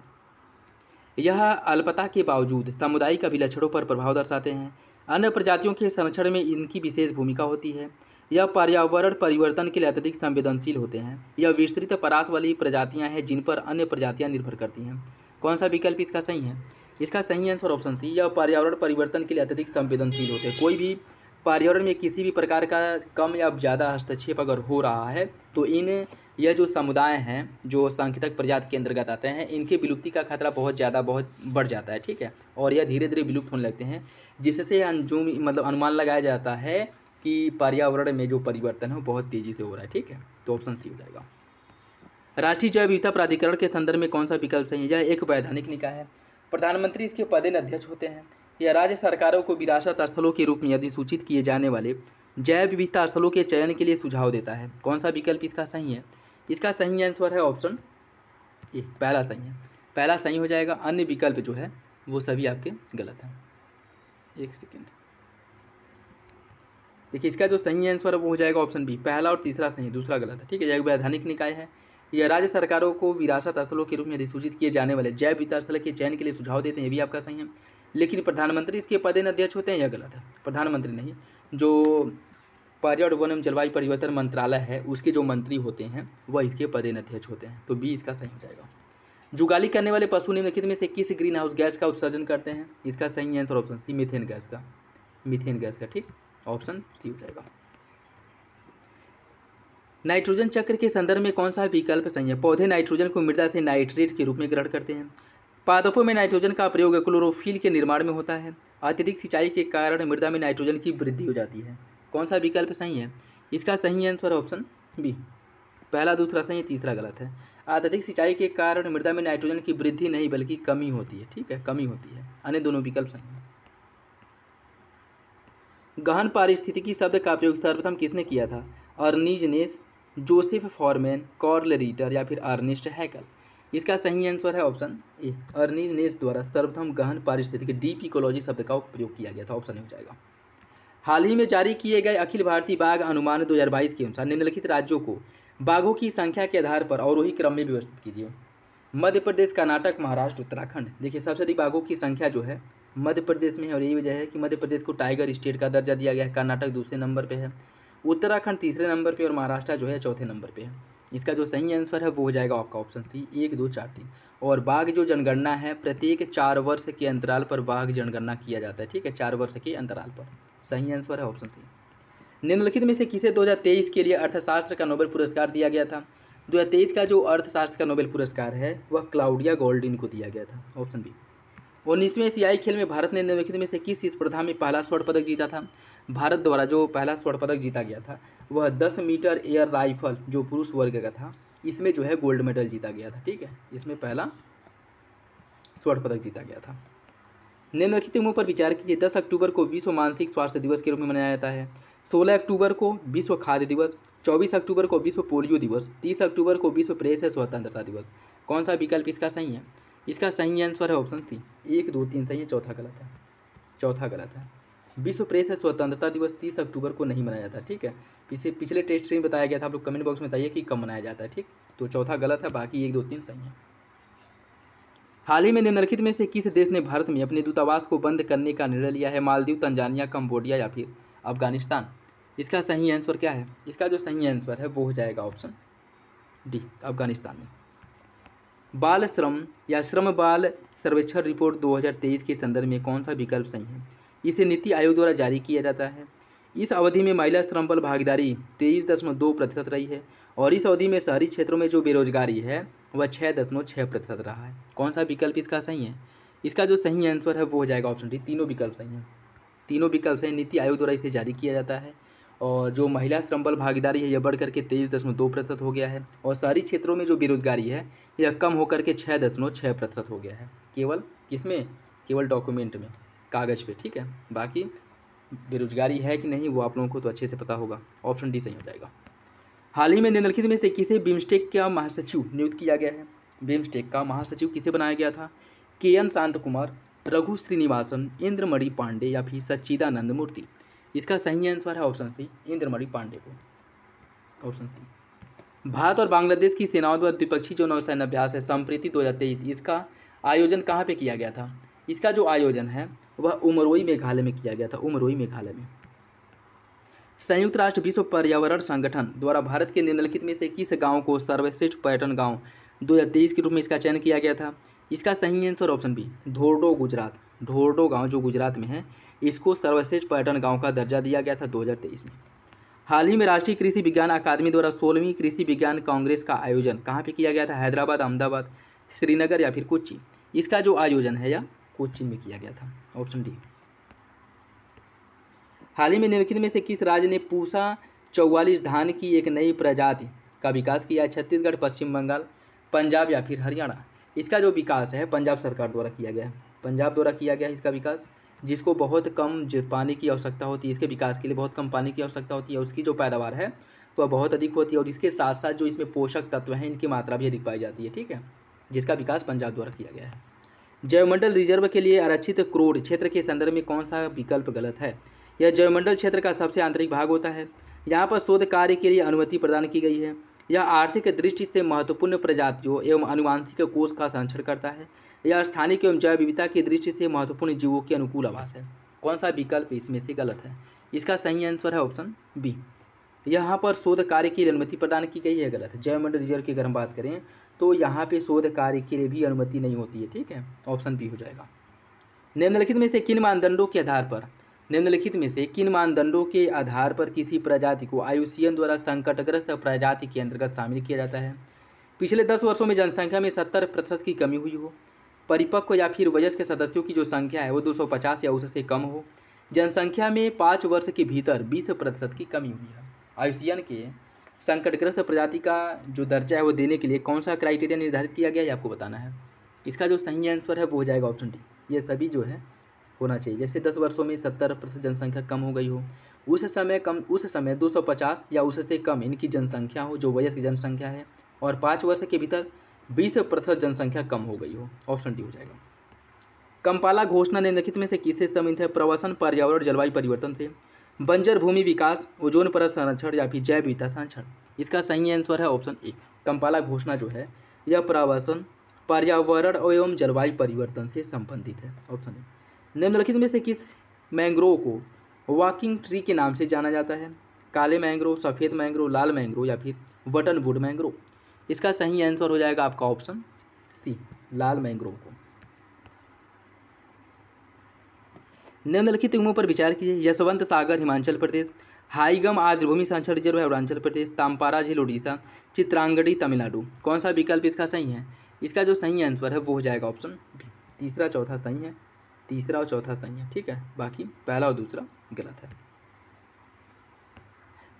[SPEAKER 1] यह अल्पता के बावजूद सामुदायिक अभिलक्षणों पर प्रभाव दर्शाते हैं। अन्य प्रजातियों के संरक्षण में इनकी विशेष भूमिका होती है। यह पर्यावरण परिवर्तन के लिए अत्यधिक संवेदनशील होते हैं। यह विस्तृत परास वाली प्रजातियां हैं जिन पर अन्य प्रजातियां निर्भर करती हैं। कौन सा विकल्प इसका सही है? इसका सही आंसर ऑप्शन सी, यह पर्यावरण परिवर्तन के लिए अत्यधिक संवेदनशील होते हैं। कोई भी पर्यावरण में किसी भी प्रकार का कम या ज़्यादा हस्तक्षेप अगर हो रहा है तो इन यह जो समुदाय हैं जो सांकेतिक प्रजाति के अंतर्गत आते हैं, इनके विलुप्ति का खतरा बहुत बढ़ जाता है, ठीक है। और यह धीरे धीरे विलुप्त होने लगते हैं, जिससे मतलब अनुमान लगाया जाता है कि पर्यावरण में जो परिवर्तन है वो बहुत तेज़ी से हो रहा है, ठीक है। तो ऑप्शन सी हो जाएगा। राष्ट्रीय जैव विविधता प्राधिकरण के संदर्भ में कौन सा विकल्प सही है? यह एक वैधानिक निकाय है। प्रधानमंत्री इसके पदेन अध्यक्ष होते हैं। यह राज्य सरकारों को विरासत स्थलों के रूप में अधिसूचित किए जाने वाले जैव विविधता स्थलों के चयन के लिए सुझाव देता है। कौन सा विकल्प इसका सही है? इसका सही आंसर है ऑप्शन ए, पहला सही है। पहला सही हो जाएगा, अन्य विकल्प जो है वो सभी आपके गलत हैं। एक सेकेंड, देखिए इसका जो सही आंसर है वो हो जाएगा ऑप्शन बी, पहला और तीसरा सही, दूसरा गलत है, ठीक है। यह वैधानिक निकाय है। यह राज्य सरकारों को विरासत स्थलों के रूप में अधिसूचित किए जाने वाले जैव विविधता स्थल के चयन के लिए सुझाव देते हैं, ये भी आपका सही है। लेकिन प्रधानमंत्री इसके पदेन अध्यक्ष होते हैं, यह गलत है। प्रधानमंत्री नहीं, जो पर्यावरण वन एवं जलवायु परिवर्तन मंत्रालय है उसके जो मंत्री होते हैं वह इसके पदेन अध्यक्ष होते हैं। तो बी इसका सही हो जाएगा। जुगाली करने वाले पशु निम्नलिखित में से किस ग्रीन हाउस गैस का उत्सर्जन करते हैं? इसका सही answer option C, methane gas का, मीथेन गैस का, ठीक, ऑप्शन सी हो जाएगा। नाइट्रोजन चक्र के संदर्भ में कौन सा विकल्प सही है? पौधे नाइट्रोजन को मृदा से नाइट्रेट के रूप में ग्रहण करते हैं। पादपों में नाइट्रोजन का प्रयोग क्लोरोफिल के निर्माण में होता है। अत्यधिक सिंचाई के कारण मृदा में नाइट्रोजन की वृद्धि हो जाती है। कौन सा विकल्प सही है? इसका सही आंसर है ऑप्शन बी, पहला दूसरा सही है, तीसरा गलत है। अत्यधिक सिंचाई के कारण मृदा में नाइट्रोजन की वृद्धि नहीं बल्कि कमी होती है, ठीक है, कमी होती है। अन्य दोनों विकल्प सही हैं। गहन पारिस्थितिकी शब्द का प्रयोग सर्वप्रथम किसने किया था? अर्नीज, जोसेफ फॉरमैन, कार्ल रीटर या फिर अर्नेस्ट हैकल? इसका सही आंसर है ऑप्शन ए, अर्नीज द्वारा सर्वप्रथम गहन पारिस्थितिकी डीप इकोलॉजी शब्द का प्रयोग किया गया था, ऑप्शन हो जाएगा। हाल ही में जारी किए गए अखिल भारतीय बाघ अनुमान 2022 के अनुसार निम्नलिखित राज्यों को बाघों की संख्या के आधार पर अवरोही क्रम में व्यवस्थित कीजिए। मध्य प्रदेश, कर्नाटक, महाराष्ट्र, उत्तराखंड। देखिए सबसे अधिक बाघों की संख्या जो है मध्य प्रदेश में है और यही वजह है कि मध्य प्रदेश को टाइगर स्टेट का दर्जा दिया गया है। कर्नाटक दूसरे नंबर पे है, उत्तराखंड तीसरे नंबर पे और महाराष्ट्र जो है चौथे नंबर पे है। इसका जो सही आंसर है वो हो जाएगा आपका ऑप्शन सी, 1, 2, 4, 3। और बाघ जो जनगणना है प्रत्येक 4 वर्ष के अंतराल पर बाघ जनगणना किया जाता है, ठीक है, 4 वर्ष के अंतराल पर। सही आंसर है ऑप्शन सी। निम्नलिखित में से किसे 2023 के लिए अर्थशास्त्र का नोबेल पुरस्कार दिया गया था? 2023 का जो अर्थशास्त्र का नोबेल पुरस्कार है वह क्लाउडिया गोल्डिन को दिया गया था, ऑप्शन बी। 19वें एशियाई खेल में भारत ने निम्नलिखित में से किस स्पर्धा में पहला स्वर्ण पदक जीता था? भारत द्वारा जो पहला स्वर्ण पदक जीता गया था वह 10 मीटर एयर राइफल जो पुरुष वर्ग का था, इसमें जो है गोल्ड मेडल जीता गया था, ठीक है, इसमें पहला स्वर्ण पदक जीता गया था। निम्नलिखित मुद्दों पर विचार कीजिए। 10 अक्टूबर को विश्व मानसिक स्वास्थ्य दिवस के रूप में मनाया जाता है। 16 अक्टूबर को विश्व खाद्य दिवस, 24 अक्टूबर को विश्व पोलियो दिवस, 30 अक्टूबर को विश्व प्रेस स्वतंत्रता दिवस। कौन सा विकल्प इसका सही है? इसका सही आंसर है ऑप्शन सी, 1, 2, 3 सही है, चौथा गलत है, चौथा गलत है। विश्व प्रेस स्वतंत्रता दिवस 30 अक्टूबर को नहीं मनाया जाता, ठीक है। पिछले टेस्ट से बताया गया था, आप लोग कमेंट बॉक्स में बताइए कि कब मनाया जाता है, ठीक। तो चौथा गलत है, बाकी 1, 2, 3 सही है। हाल ही में निम्नलिखित में से किस देश ने भारत में अपने दूतावास को बंद करने का निर्णय लिया है? मालदीव, तंजानिया, कंबोडिया या फिर अफगानिस्तान? इसका सही आंसर क्या है? इसका जो सही आंसर है वो हो जाएगा ऑप्शन डी, अफगानिस्तान में। बाल श्रम या श्रम बाल सर्वेक्षण रिपोर्ट 2023 के संदर्भ में कौन सा विकल्प सही है? इसे नीति आयोग द्वारा जारी किया जाता है। इस अवधि में महिला श्रम बल भागीदारी 23.2% रही है और इस अवधि में शहरी क्षेत्रों में जो बेरोजगारी है वह 6.6% रहा है। कौन सा विकल्प इसका सही है? इसका जो सही आंसर है वो हो जाएगा ऑप्शन डी, तीनों विकल्प सही हैं, तीनों विकल्प सही। नीति आयोग द्वारा इसे जारी किया जाता है और जो महिला श्रम बल भागीदारी है यह बढ़ करके 23.2% हो गया है और शहरी क्षेत्रों में जो बेरोजगारी है यह कम होकर के 6.6% हो गया है। केवल किसमें? केवल डॉक्यूमेंट में, कागज़ पे, ठीक है। बाकी बेरोजगारी है कि नहीं वो आप लोगों को तो अच्छे से पता होगा। ऑप्शन डी सही हो जाएगा। हाल ही में निम्नलिखित में से किसे बिम्स्टेक का महासचिव नियुक्त किया गया है? बिम्स्टेक का महासचिव किसे बनाया गया था? KN शांत कुमार, रघु श्रीनिवासन, इंद्रमणि पांडे या फिर सच्चिदानंद मूर्ति? इसका सही आंसर है ऑप्शन सी, इंद्रमणि पांडे को, ऑप्शन सी। भारत और बांग्लादेश की सेनाओं द्वारा द्विपक्षीय जो नौसैन्य अभ्यास है संप्रीति 2023, इसका आयोजन कहाँ पे किया गया था? इसका जो आयोजन है वह उमरोई मेघालय में किया गया था, उमरोई मेघालय में। संयुक्त राष्ट्र विश्व पर्यावरण संगठन द्वारा भारत के निम्नलिखित में से किस गांव को सर्वश्रेष्ठ पर्यटन गांव 2023 के रूप में इसका चयन किया गया था? इसका सही answer option B, Dhordo, Gujarat. Dhordo गांव जो गुजरात में है इसको सर्वश्रेष्ठ पर्यटन गांव का दर्जा दिया गया था 2023 में। हाल ही में राष्ट्रीय कृषि विज्ञान अकादमी द्वारा 16वीं कृषि विज्ञान कांग्रेस का आयोजन कहाँ पे किया गया था? हैदराबाद, अहमदाबाद, श्रीनगर या फिर कोच्चि? इसका जो आयोजन है या कोच्चि में किया गया था, ऑप्शन डी। हाल ही में निम्नलिखित में से किस राज्य ने पूसा 44 धान की एक नई प्रजाति का विकास किया है? छत्तीसगढ़, पश्चिम बंगाल, पंजाब या फिर हरियाणा? इसका जो विकास है पंजाब सरकार द्वारा किया गया है, पंजाब द्वारा किया गया है इसका विकास, जिसको बहुत कम पानी की आवश्यकता होती है, इसके विकास के लिए बहुत कम पानी की आवश्यकता होती है, उसकी जो पैदावार है तो वह बहुत अधिक होती है, और इसके साथ साथ जो इसमें पोषक तत्व हैं इनकी मात्रा भी अधिक पाई जाती है, ठीक है, जिसका विकास पंजाब द्वारा किया गया है। जैवमंडल रिजर्व के लिए आरक्षित क्रोड क्षेत्र के संदर्भ में कौन सा विकल्प गलत है? यह जैवमंडल क्षेत्र का सबसे आंतरिक भाग होता है, यहाँ पर शोध कार्य के लिए अनुमति प्रदान की गई है, यह आर्थिक दृष्टि से महत्वपूर्ण प्रजातियों एवं आनुवांशिक कोष का संरक्षण करता है, यह स्थानिक एवं जैव विविधता की दृष्टि से महत्वपूर्ण जीवों के अनुकूल आवास है। कौन सा विकल्प इसमें से गलत है? इसका सही आंसर है ऑप्शन बी। यहाँ पर शोध कार्य के लिए अनुमति प्रदान की गई है, गलत है। जैवमंडल रिजर्व की अगर हम बात करें तो यहाँ पे शोध कार्य के लिए भी अनुमति नहीं होती है, ठीक है, ऑप्शन बी हो जाएगा। निम्नलिखित में से किन मानदंडों के आधार पर किसी प्रजाति को IUCN द्वारा संकटग्रस्त प्रजाति के अंतर्गत शामिल किया जाता है? पिछले 10 वर्षों में जनसंख्या में 70% की कमी हुई हो, परिपक्व या फिर वयस्क सदस्यों की जो संख्या है वो 250 या उससे कम हो, जनसंख्या में 5 वर्ष के भीतर 20% की कमी हुई है। IUCN के संकटग्रस्त प्रजाति का जो दर्जा है वो देने के लिए कौन सा क्राइटेरिया निर्धारित किया गया है आपको बताना है। इसका जो सही आंसर है वो हो जाएगा ऑप्शन डी। ये सभी जो है होना चाहिए, जैसे 10 वर्षों में 70% जनसंख्या कम हो गई हो, उस समय 250 या उससे कम इनकी जनसंख्या हो जो वयस्क जनसंख्या है, और 5 वर्ष के भीतर 20% जनसंख्या कम हो गई हो, ऑप्शन डी हो जाएगा। कंपाला घोषणा निम्नलिखित में से किससे संबंधित है? प्रवासन, पर्यावरण, जलवायु परिवर्तन से, बंजर भूमि विकास, ओजोन परत संरक्षण या फिर जैव विविधता संरक्षण? इसका सही आंसर है ऑप्शन ए। कंपाला घोषणा जो है यह प्रवासन, पर्यावरण एवं जलवायु परिवर्तन से संबंधित है, ऑप्शन ए। निम्नलिखित में से किस मैंग्रोव को वॉकिंग ट्री के नाम से जाना जाता है? काले मैंग्रोव, सफ़ेद मैंग्रोव, लाल मैंग्रोव या फिर बटनवुड मैंग्रोव? इसका सही आंसर हो जाएगा आपका ऑप्शन सी, लाल मैंग्रोव को। निम्नलिखित युग्मों पर विचार कीजिए। यशवंत सागर हिमाचल प्रदेश, हाईगम आर्द्रभूमि संरक्षण रिजर्व है अरुणाचल प्रदेश, ताम्पारा झील उड़ीसा, चित्रांगड़ी तमिलनाडु? कौन सा विकल्प इसका सही है? इसका जो सही आंसर है वो हो जाएगा ऑप्शन बी। तीसरा चौथा सही है, तीसरा और चौथा सही है, ठीक है, बाकी पहला और दूसरा गलत है।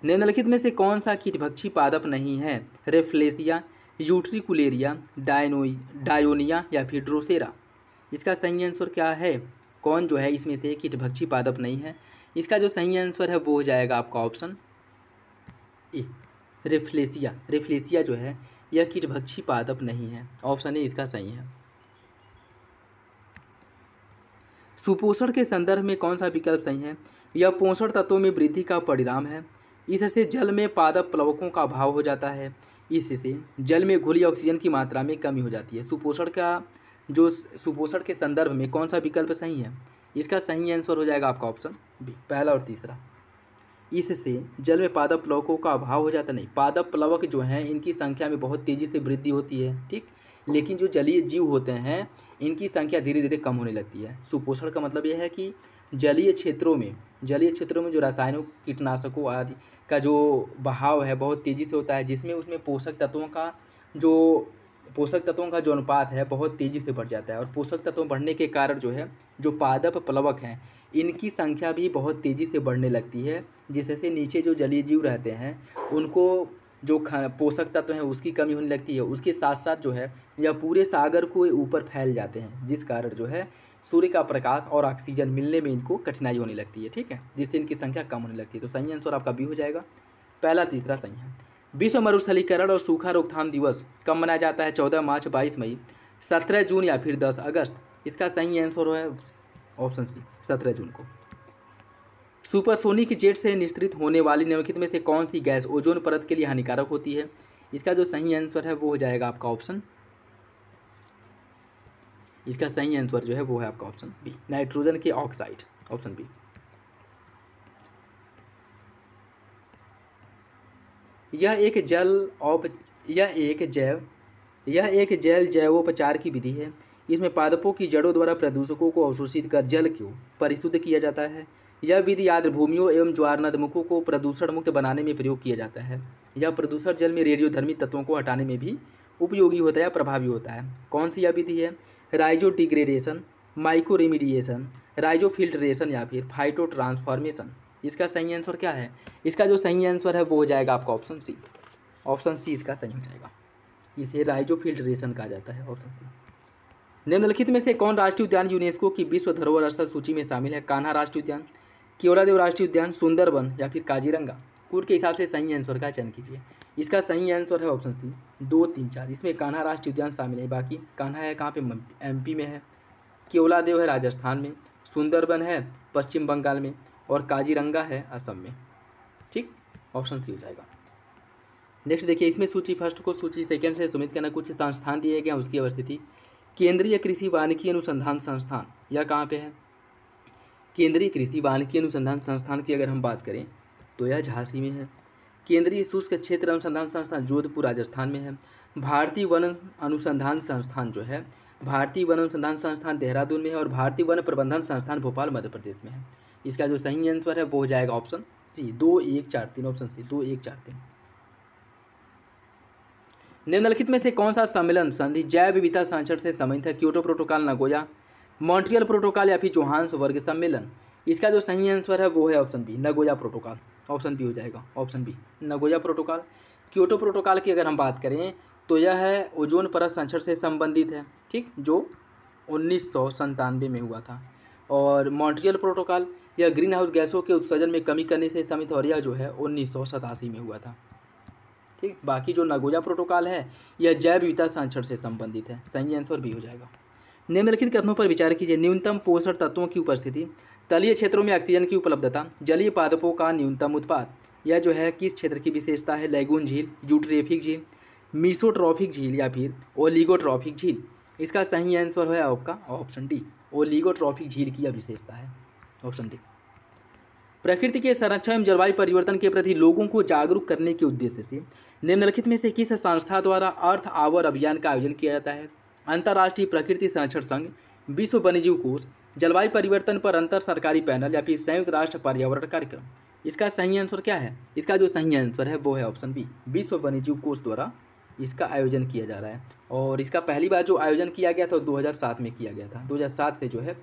[SPEAKER 1] निम्नलिखित में से कौन सा कीटभक्षी पादप नहीं है? रेफ्लेसिया, यूट्रिकुलेरिया, डायोनिया या फिर ड्रोसेरा? इसका सही आंसर क्या है? कौन जो है इसमें से कीटभक्षी पादप नहीं है? इसका जो सही आंसर है वो हो जाएगा आपका ऑप्शन ए, रेफ्लेसिया। रेफ्लेसिया जो है यह कीटभक्षी पादप नहीं है, ऑप्शन ए इसका सही है। सुपोषण के संदर्भ में कौन सा विकल्प सही है? यह पोषण तत्वों में वृद्धि का परिणाम है, इससे जल में पादप प्लवकों का अभाव हो जाता है, इससे जल में घुली ऑक्सीजन की मात्रा में कमी हो जाती है। सुपोषण के संदर्भ में कौन सा विकल्प सही है? इसका सही आंसर हो जाएगा आपका ऑप्शन बी, पहला और तीसरा। इससे जल में पादप प्लवकों का अभाव हो जाता नहीं, पादप प्लवक जो हैं इनकी संख्या में बहुत तेज़ी से वृद्धि होती है, ठीक, लेकिन जो जलीय जीव होते हैं इनकी संख्या धीरे धीरे कम होने लगती है। सुपोषण का मतलब यह है कि जलीय क्षेत्रों में जो रासायनिक कीटनाशकों आदि का जो बहाव है बहुत तेज़ी से होता है, जिसमें उसमें पोषक तत्वों का जो अनुपात है बहुत तेज़ी से बढ़ जाता है, और पोषक तत्व बढ़ने के कारण जो है जो पादप प्लवक हैं इनकी संख्या भी बहुत तेज़ी से बढ़ने लगती है, जिससे नीचे जो जलीय जीव रहते हैं उनको जो पोषक तत्व हैं उसकी कमी होने लगती है। उसके साथ साथ जो है यह पूरे सागर को ऊपर फैल जाते हैं, जिस कारण जो है सूर्य का प्रकाश और ऑक्सीजन मिलने में इनको कठिनाई होने लगती है, ठीक है, जिससे इनकी संख्या कम होने लगती है। तो सही आंसर आपका बी हो जाएगा, पहला तीसरा सही है। विश्व मरुस्थलीकरण और सूखा रोकथाम दिवस कब मनाया जाता है? 14 मार्च, 22 मई, 17 जून या फिर 10 अगस्त? इसका सही आंसर है ऑप्शन सी, 17 जून को। सुपरसोनिक जेट से निस्सरित होने वाली निम्नलिखित में से कौन सी गैस ओजोन परत के लिए हानिकारक होती है? इसका जो सही आंसर है वो हो जाएगा आपका ऑप्शन, इसका सही आंसर जो है वो है आपका ऑप्शन बी, नाइट्रोजन के ऑक्साइड, ऑप्शन बी। यह एक जैव जैवोपचार की विधि है, इसमें पादपों की जड़ों द्वारा प्रदूषकों को अवशोषित कर जल को परिशुद्ध किया जाता है। यह विधि आर्द्र भूमियों एवं ज्वार नदमुखों को प्रदूषण मुक्त बनाने में प्रयोग किया जाता है। यह प्रदूषण जल में रेडियोधर्मी तत्वों को हटाने में भी उपयोगी होता है या प्रभावी होता है। कौन सी यह विधि है? राइजो डिग्रेडेशन, माइक्रो रेमिडिएशन, राइजो फिल्ट्रेशन या फिर फाइटो ट्रांसफॉर्मेशन। इसका सही आंसर क्या है? इसका जो सही आंसर है वो हो जाएगा आपका ऑप्शन सी। ऑप्शन सी इसका सही हो जाएगा। इसे राइजो फिल्ट्रेशन कहा जाता है, ऑप्शन सी। निम्नलिखित में से कौन राष्ट्रीय उद्यान यूनेस्को की विश्व धरोहर स्थल सूची में शामिल है? कान्हा राष्ट्रीय उद्यान, केवलादेव राष्ट्रीय उद्यान, सुंदरबन या फिर काजीरंगा। कूट के हिसाब से सही आंसर का चयन कीजिए। इसका सही आंसर है ऑप्शन सी 2, 3, 4। इसमें कान्हा राष्ट्रीय उद्यान शामिल है। बाकी कान्हा है कहाँ पे? MP में है, केवलादेव है राजस्थान में, सुंदरबन है पश्चिम बंगाल में और काजीरंगा है असम में। ठीक, ऑप्शन सी हो जाएगा। नेक्स्ट देखिए, इसमें सूची फर्स्ट को सूची सेकंड से सुमित करना। कुछ संस्थान दिए गए हैं, उसकी अवस्थिति। केंद्रीय कृषि वानिकी अनुसंधान संस्थान, यह कहाँ पे है? केंद्रीय कृषि वानिकी अनुसंधान संस्थान की अगर हम बात करें तो यह झांसी में है। केंद्रीय शुष्क क्षेत्र अनुसंधान संस्थान जोधपुर राजस्थान में है। भारतीय वन अनुसंधान संस्थान जो है, भारतीय वन अनुसंधान संस्थान देहरादून में है और भारतीय वन प्रबंधन संस्थान भोपाल मध्य प्रदेश में है। इसका जो सही आंसर है वो हो जाएगा ऑप्शन सी 2, 1, 4, 3। Option C 2, 1, 4, 3। निम्नलिखित में से कौन सा सम्मेलन संधि जैव विविधता संरक्षण से संबंधित है? Kyoto protocol, Nagoya, Montreal protocol या फिर जोहान्सबर्ग सम्मेलन। इसका जो सही आंसर है वो है option B, Nagoya protocol. Option B हो जाएगा, option B Nagoya protocol. Kyoto protocol की अगर हम बात करें तो यह है ओजोन परत संरक्षण से संबंधित है, ठीक, जो 1997 में हुआ था। और मॉन्ट्रियल प्रोटोकॉल यह ग्रीन हाउस गैसों के उत्सर्जन में कमी करने से संबंधित और यह जो है 1987 में हुआ था। ठीक, बाकी जो नगोया प्रोटोकॉल है यह जैव विविधता संरक्षण से संबंधित है। सही आंसर भी हो जाएगा। निम्नलिखित कथनों पर विचार कीजिए। न्यूनतम पोषण तत्वों की उपस्थिति, तलीय क्षेत्रों में ऑक्सीजन की उपलब्धता, जलीय पादपों का न्यूनतम उत्पाद। यह जो है किस क्षेत्र की विशेषता है? लैगून झील, यूट्रोफिक झील, मीसोट्रॉफिक झील या फिर ओलिगोट्रॉफिक झील। इसका सही आंसर है आपका ऑप्शन डी, ओलिगोट्रॉफिक झील की यह विशेषता है, ऑप्शन डी। प्रकृति के संरक्षण एवं जलवायु परिवर्तन के प्रति लोगों को जागरूक करने के उद्देश्य से निम्नलिखित में से किस संस्था द्वारा अर्थ आवर अभियान का आयोजन किया जाता है? अंतर्राष्ट्रीय प्रकृति संरक्षण संघ, विश्व वन्यजीव कोष, जलवायु परिवर्तन पर अंतर सरकारी पैनल या फिर संयुक्त राष्ट्र पर्यावरण कार्यक्रम। इसका सही आंसर क्या है? इसका जो सही आंसर है वो है ऑप्शन बी, विश्व वन्यजीव कोष द्वारा इसका आयोजन किया जा रहा है। और इसका पहली बार जो आयोजन किया गया था 2007 में किया गया था। 2007 से जो है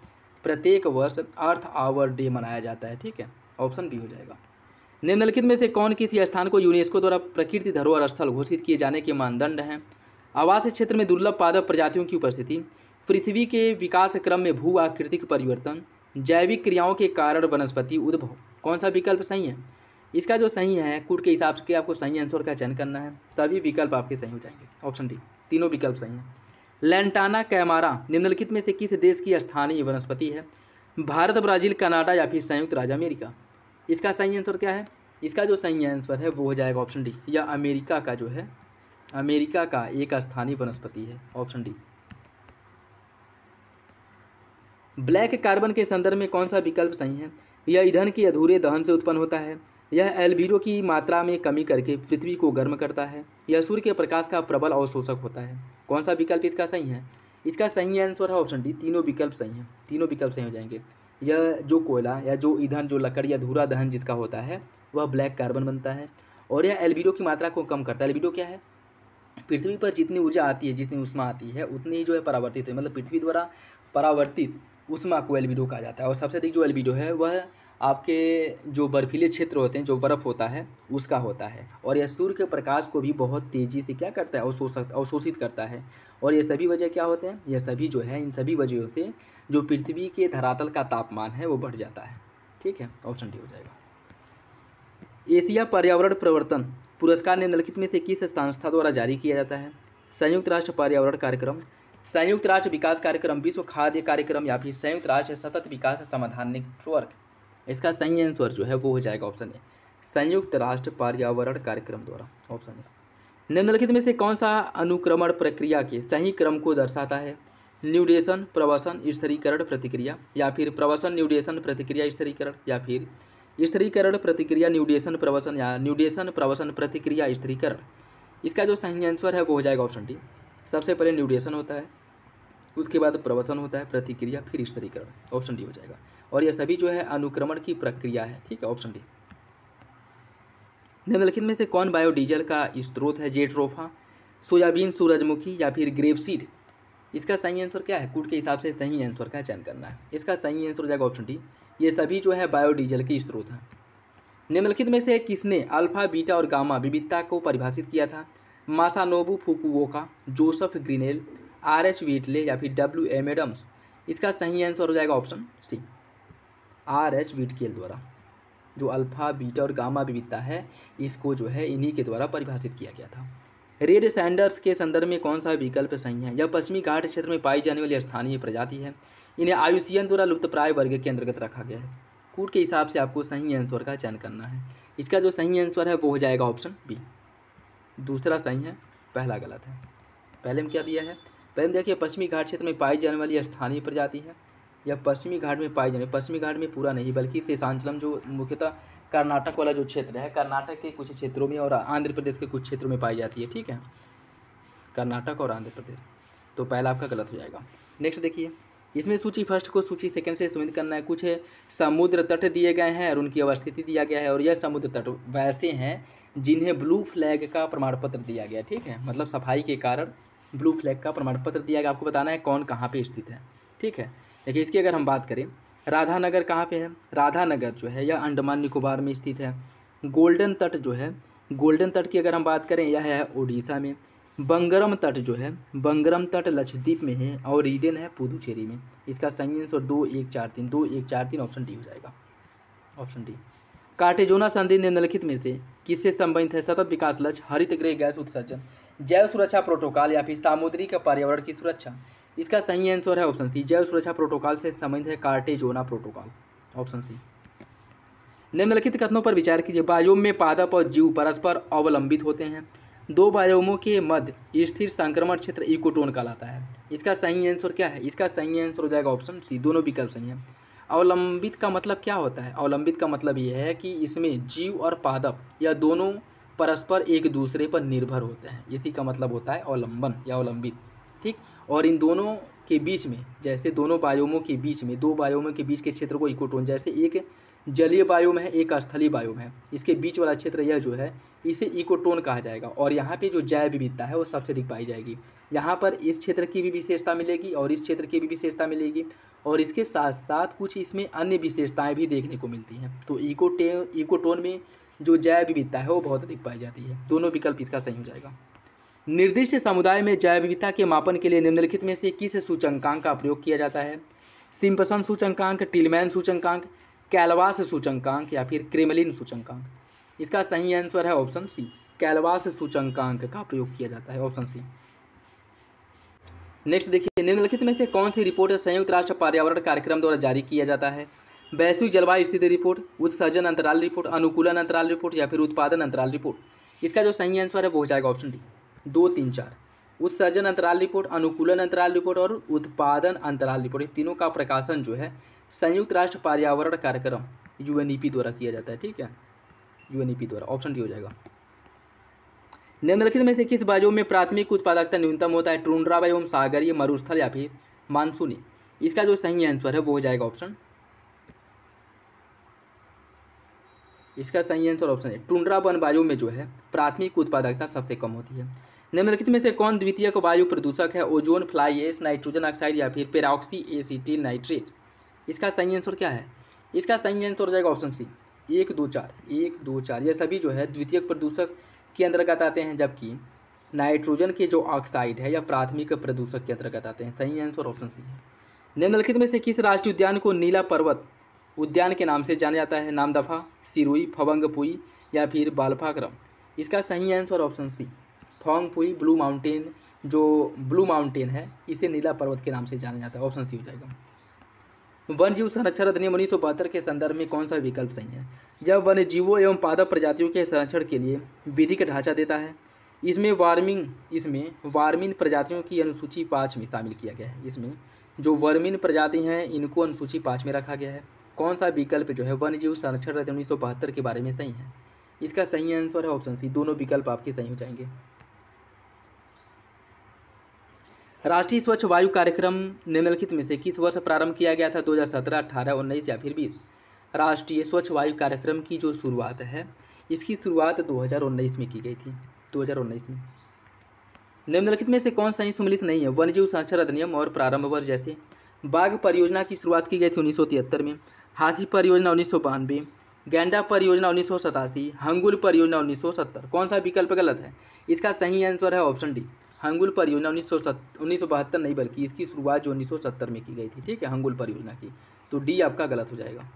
[SPEAKER 1] प्रत्येक वर्ष अर्थ आवर डे मनाया जाता है। ठीक है, ऑप्शन बी हो जाएगा। निम्नलिखित में से कौन किसी स्थान को यूनेस्को द्वारा प्रकृति धरोहर स्थल घोषित किए जाने के मानदंड हैं? आवासीय क्षेत्र में दुर्लभ पादप प्रजातियों की उपस्थिति, पृथ्वी के विकास क्रम में भू आकृतिक परिवर्तन, जैविक क्रियाओं के कारण वनस्पति उद्भव। कौन सा विकल्प सही है? इसका जो सही है कूट के हिसाब से आपको सही आंसर का चयन करना है। सभी विकल्प आपके सही हो जाएंगे, ऑप्शन डी, तीनों विकल्प सही हैं। लैंटाना कैमारा निम्नलिखित में से किस देश की स्थानीय वनस्पति है? भारत, ब्राज़ील, कनाडा या फिर संयुक्त राज्य अमेरिका। इसका सही आंसर क्या है? इसका जो सही आंसर है वो हो जाएगा ऑप्शन डी, यह अमेरिका का जो है, अमेरिका का एक स्थानीय वनस्पति है, ऑप्शन डी। ब्लैक कार्बन के संदर्भ में कौन सा विकल्प सही है? यह ईंधन के अधूरे दहन से उत्पन्न होता है, यह एल्बिडो की मात्रा में कमी करके पृथ्वी को गर्म करता है, यह सूर्य के प्रकाश का प्रबल अवशोषक होता है। कौन सा विकल्प इसका सही है? इसका सही आंसर है ऑप्शन डी, तीनों विकल्प सही हैं, तीनों विकल्प सही हो जाएंगे। यह जो कोयला या जो ईंधन, जो लकड़ी या अधूरा दहन जिसका होता है वह ब्लैक कार्बन बनता है और यह एल्बिडो की मात्रा को कम करता है। एल्बिडो क्या है? पृथ्वी पर जितनी ऊर्जा आती है, जितनी ऊष्मा आती है उतनी ही जो है परावर्तित है, मतलब पृथ्वी द्वारा परावर्तित ऊष्मा को एल्बिडो कहा जाता है। और सबसे अधिक जो एल्बिडो है वह आपके जो बर्फीले क्षेत्र होते हैं, जो बर्फ़ होता है उसका होता है। और यह सूर्य के प्रकाश को भी बहुत तेज़ी से क्या करता है? अवशोषित करता है। और ये सभी वजह क्या होते हैं? यह सभी जो है, इन सभी वजहों से जो पृथ्वी के धरातल का तापमान है वो बढ़ जाता है। ठीक है, ऑप्शन डी हो जाएगा। एशिया पर्यावरण परिवर्तन पुरस्कार निम्नलिखित में से किस संस्था द्वारा जारी किया जाता है? संयुक्त राष्ट्र पर्यावरण कार्यक्रम, संयुक्त राष्ट्र विकास कार्यक्रम, विश्व खाद्य कार्यक्रम या फिर संयुक्त राष्ट्र सतत विकास समाधान नेटवर्क। इसका सही आंसर जो है वो हो जाएगा ऑप्शन ए, संयुक्त राष्ट्र पर्यावरण कार्यक्रम द्वारा, ऑप्शन ए। निम्नलिखित में से कौन सा अनुक्रमण प्रक्रिया के सही क्रम को दर्शाता है? न्यूडेशन, प्रवसन, स्थिरीकरण, प्रतिक्रिया या फिर प्रवसन, न्यूडेशन, प्रतिक्रिया, स्थिरीकरण या फिर स्थिरीकरण, प्रतिक्रिया, न्यूडेशन, प्रवसन या न्यूडेशन, प्रवसन, प्रतिक्रिया, स्थिरीकरण। इसका जो सही आंसर है वो हो जाएगा ऑप्शन डी। सबसे पहले न्यूडेशन होता है, उसके बाद प्रवसन होता है, प्रतिक्रिया, फिर स्थिरीकरण। ऑप्शन डी हो जाएगा। और यह सभी जो है अनुक्रमण की प्रक्रिया है, ठीक है, ऑप्शन डी। निम्नलिखित में से कौन बायोडीजल का स्रोत है? जेट्रोफा, सोयाबीन, सूरजमुखी या फिर ग्रेपसीड। इसका सही आंसर क्या है? कूट के हिसाब से सही आंसर का चयन करना है। इसका सही आंसर हो जाएगा ऑप्शन डी। ये सभी जो है बायोडीजल के स्रोत हैं। निम्नलिखित में से किसने अल्फा, बीटा और गामा विविधता को परिभाषित किया था? मासानोबू फुकुओका, जोसेफ ग्रीनेल, आर.एच. व्हिटले या फिर W.M. एडम्स। इसका सही आंसर हो जाएगा ऑप्शन सी, R.H. व्हिटकेल द्वारा। जो अल्फा, बीटा और गामा विविधता है, इसको जो है इन्हीं के द्वारा परिभाषित किया गया था। रेड सैंडर्स के संदर्भ में कौन सा विकल्प सही है? यह पश्चिमी घाट क्षेत्र में पाई जाने वाली स्थानीय प्रजाति है। इन्हें IUCN द्वारा लुप्तप्राय वर्ग के अंतर्गत रखा गया है। कूट के हिसाब से आपको सही आंसर का चयन करना है। इसका जो सही आंसर है वो हो जाएगा ऑप्शन बी। दूसरा सही है, पहला गलत है। पहले में क्या दिया है? पहले में देखिए पश्चिमी घाट क्षेत्र में पाई जाने वाली स्थानीय प्रजाति है। यह पश्चिमी घाट में पाई जाने, पश्चिमी घाट में पूरा नहीं बल्कि शेषांचलम जो मुख्यतः कर्नाटक वाला जो क्षेत्र है, कर्नाटक के कुछ क्षेत्रों में और आंध्र प्रदेश के कुछ क्षेत्रों में पाई जाती है, ठीक है, कर्नाटक और आंध्र प्रदेश। तो पहला आपका गलत हो जाएगा। नेक्स्ट देखिए, इसमें सूची फर्स्ट को सूची सेकंड से संबंधित करना है। कुछ समुद्र तट दिए गए हैं और उनकी अवस्थिति दिया गया है, और यह समुद्र तट वैसे हैं जिन्हें ब्लू फ्लैग का प्रमाण पत्र दिया गया, ठीक है, मतलब सफाई के कारण ब्लू फ्लैग का प्रमाण पत्र दिया गया। आपको बताना है कौन कहाँ पे स्थित है, ठीक है। देखिए इसकी अगर हम बात करें, राधानगर कहाँ पे है? राधानगर जो है यह अंडमान निकोबार में स्थित है। गोल्डन तट जो है, गोल्डन तट की अगर हम बात करें, यह है उड़ीसा में। बंगरम तट जो है, बंगरम तट लक्षद्वीप में है, और ईडन है पुदुचेरी में। इसका सही आंसर 2-1-4-3 ऑप्शन डी हो जाएगा, ऑप्शन डी। कार्टेजोना संधि निम्नलिखित में से किससे संबंधित है? सतत विकास लक्ष्य, हरित गृह गैस उत्सर्जन, जैव सुरक्षा प्रोटोकॉल या फिर सामुद्रिक पर्यावरण की सुरक्षा। इसका सही आंसर है ऑप्शन सी, जैव सुरक्षा प्रोटोकॉल से संबंधित है कार्टेजोना प्रोटोकॉल, ऑप्शन सी। निम्नलिखित कथनों पर विचार कीजिए। बायोम में पादप और जीव परस्पर अवलंबित होते हैं। दो बायोमों के मध्य स्थिर संक्रमण क्षेत्र इकोटोन कहलाता है। इसका सही आंसर क्या है? इसका सही आंसर हो जाएगा ऑप्शन सी, दोनों विकल्प सही है। अवलंबित का मतलब क्या होता है? अवलंबित का मतलब यह है कि इसमें जीव और पादप या दोनों परस्पर एक दूसरे पर निर्भर होते हैं, इसी का मतलब होता है अवलंबन या अवलंबित, ठीक। और इन दोनों के बीच में, जैसे दोनों बायोमों के बीच में, दो बायोमों के बीच के क्षेत्र को इकोटोन, जैसे एक जलीय बायोम है, एक स्थलीय बायोम है, इसके बीच वाला क्षेत्र यह जो है इसे इकोटोन कहा जाएगा। और यहाँ पे जो जैव विविधता है वो सबसे अधिक पाई जाएगी। यहाँ पर इस क्षेत्र की भी विशेषता मिलेगी और इस क्षेत्र की भी विशेषता मिलेगी, और इसके साथ साथ कुछ इसमें अन्य विशेषताएं भी देखने को मिलती हैं। तो इकोटोन में जो जैव विविधता है वो बहुत अधिक पाई जाती है। दोनों विकल्प इसका सही हो जाएगा। निर्दिष्ट समुदाय में जैव विविधता के मापन के लिए निम्नलिखित में से किस सूचकांक का प्रयोग किया जाता है? सिम्पसन सूचकांक, टिलमैन सूचकांक, कैलवास सूचकांक या फिर क्रेमलिन सूचकांक। इसका सही आंसर है ऑप्शन सी, कैलवास सूचकांक का प्रयोग किया जाता है, ऑप्शन सी। नेक्स्ट देखिए, निम्नलिखित में से कौन सी रिपोर्ट संयुक्त राष्ट्र पर्यावरण कार्यक्रम द्वारा जारी किया जाता है? वैश्विक जलवायु स्थिति रिपोर्ट, उत्सर्जन अंतराल रिपोर्ट, अनुकूलन अंतराल रिपोर्ट या फिर उत्पादन अंतराल रिपोर्ट। इसका जो सही आंसर है वो हो जाएगा ऑप्शन डी, 2, 3, 4। उत्सर्जन अंतराल रिपोर्ट, अनुकूलन अंतराल रिपोर्ट और उत्पादन अंतराल रिपोर्ट, ये तीनों का प्रकाशन जो है संयुक्त राष्ट्र पर्यावरण कार्यक्रम UNEP द्वारा किया जाता है, ठीक है, UNEP द्वारा, ऑप्शन डी हो जाएगा। निम्नलिखित में से किस बायोम में प्राथमिक उत्पादकता न्यूनतम होता है? टुंड्रा बायोम, सागरीय, मरुस्थल या फिर मानसूनी। इसका जो सही आंसर है वो हो जाएगा ऑप्शन, इसका सही आंसर ऑप्शन है, टुंड्रा वन बायोम में जो है प्राथमिक उत्पादकता सबसे कम होती है। निम्नलिखित में से कौन द्वितीयक वायु प्रदूषक है? Ozone, fly ash, nitrogen oxide या फिर पेरोक्सी एसिटिल नाइट्रेट। इसका सही आंसर क्या है? इसका सही आंसर हो जाएगा ऑप्शन सी, 1, 2, 4। ये सभी जो है द्वितीयक प्रदूषक के अंतर्गत आते हैं, जबकि नाइट्रोजन के जो ऑक्साइड है या प्राथमिक प्रदूषक के अंतर्गत आते हैं। सही आंसर ऑप्शन सी है। निम्नलिखित में से किस राष्ट्रीय उद्यान को नीला पर्वत उद्यान के नाम से जाना जाता है? नामदफा, सिरुई, फवंगपुई या फिर बाल्फाक्रम। इसका सही answer option C, Phawngpui. Blue mountain, जो ब्लू माउंटेन है, इसे नीला पर्वत के नाम से जाना जाता है, ऑप्शन सी हो जाएगा। वन जीव संरक्षण अधिनियम 1972 के संदर्भ में कौन सा विकल्प सही है? यह वन्य जीवों एवं पादप प्रजातियों के संरक्षण के लिए विधिक ढांचा देता है। इसमें वार्मिन प्रजातियों की अनुसूची 5 में शामिल किया गया है। इसमें जो वर्मिन प्रजाति हैं इनको अनुसूची 5 में रखा गया है। कौन सा विकल्प जो है वन्य जीव संरक्षण अधिनियम 1972 के बारे में सही है? इसका सही आंसर है ऑप्शन सी, दोनों विकल्प आपके सही हो जाएंगे। राष्ट्रीय स्वच्छ वायु कार्यक्रम निम्नलिखित में से किस वर्ष प्रारंभ किया गया था? 2017, 18, 19 या फिर 20? राष्ट्रीय स्वच्छ वायु कार्यक्रम की जो शुरुआत है, इसकी शुरुआत 2019 में की गई थी, 2019 में। निम्नलिखित में से कौन सा ही सम्मिलित नहीं है? वन्यजीव संरक्षण अधिनियम और प्रारंभ वर्ष जैसे बाघ परियोजना की शुरुआत की गई थी 1973 में, हाथी परियोजना 1992, गैंडा परियोजना 1987, हंगुल परियोजना 1970। कौन सा विकल्प गलत है? इसका सही आंसर है ऑप्शन डी, हंगुल परियोजना 1972 नहीं बल्कि इसकी शुरुआत जो 1970 में की गई थी, ठीक है, हंगुल परियोजना की। तो डी आपका गलत हो जाएगा।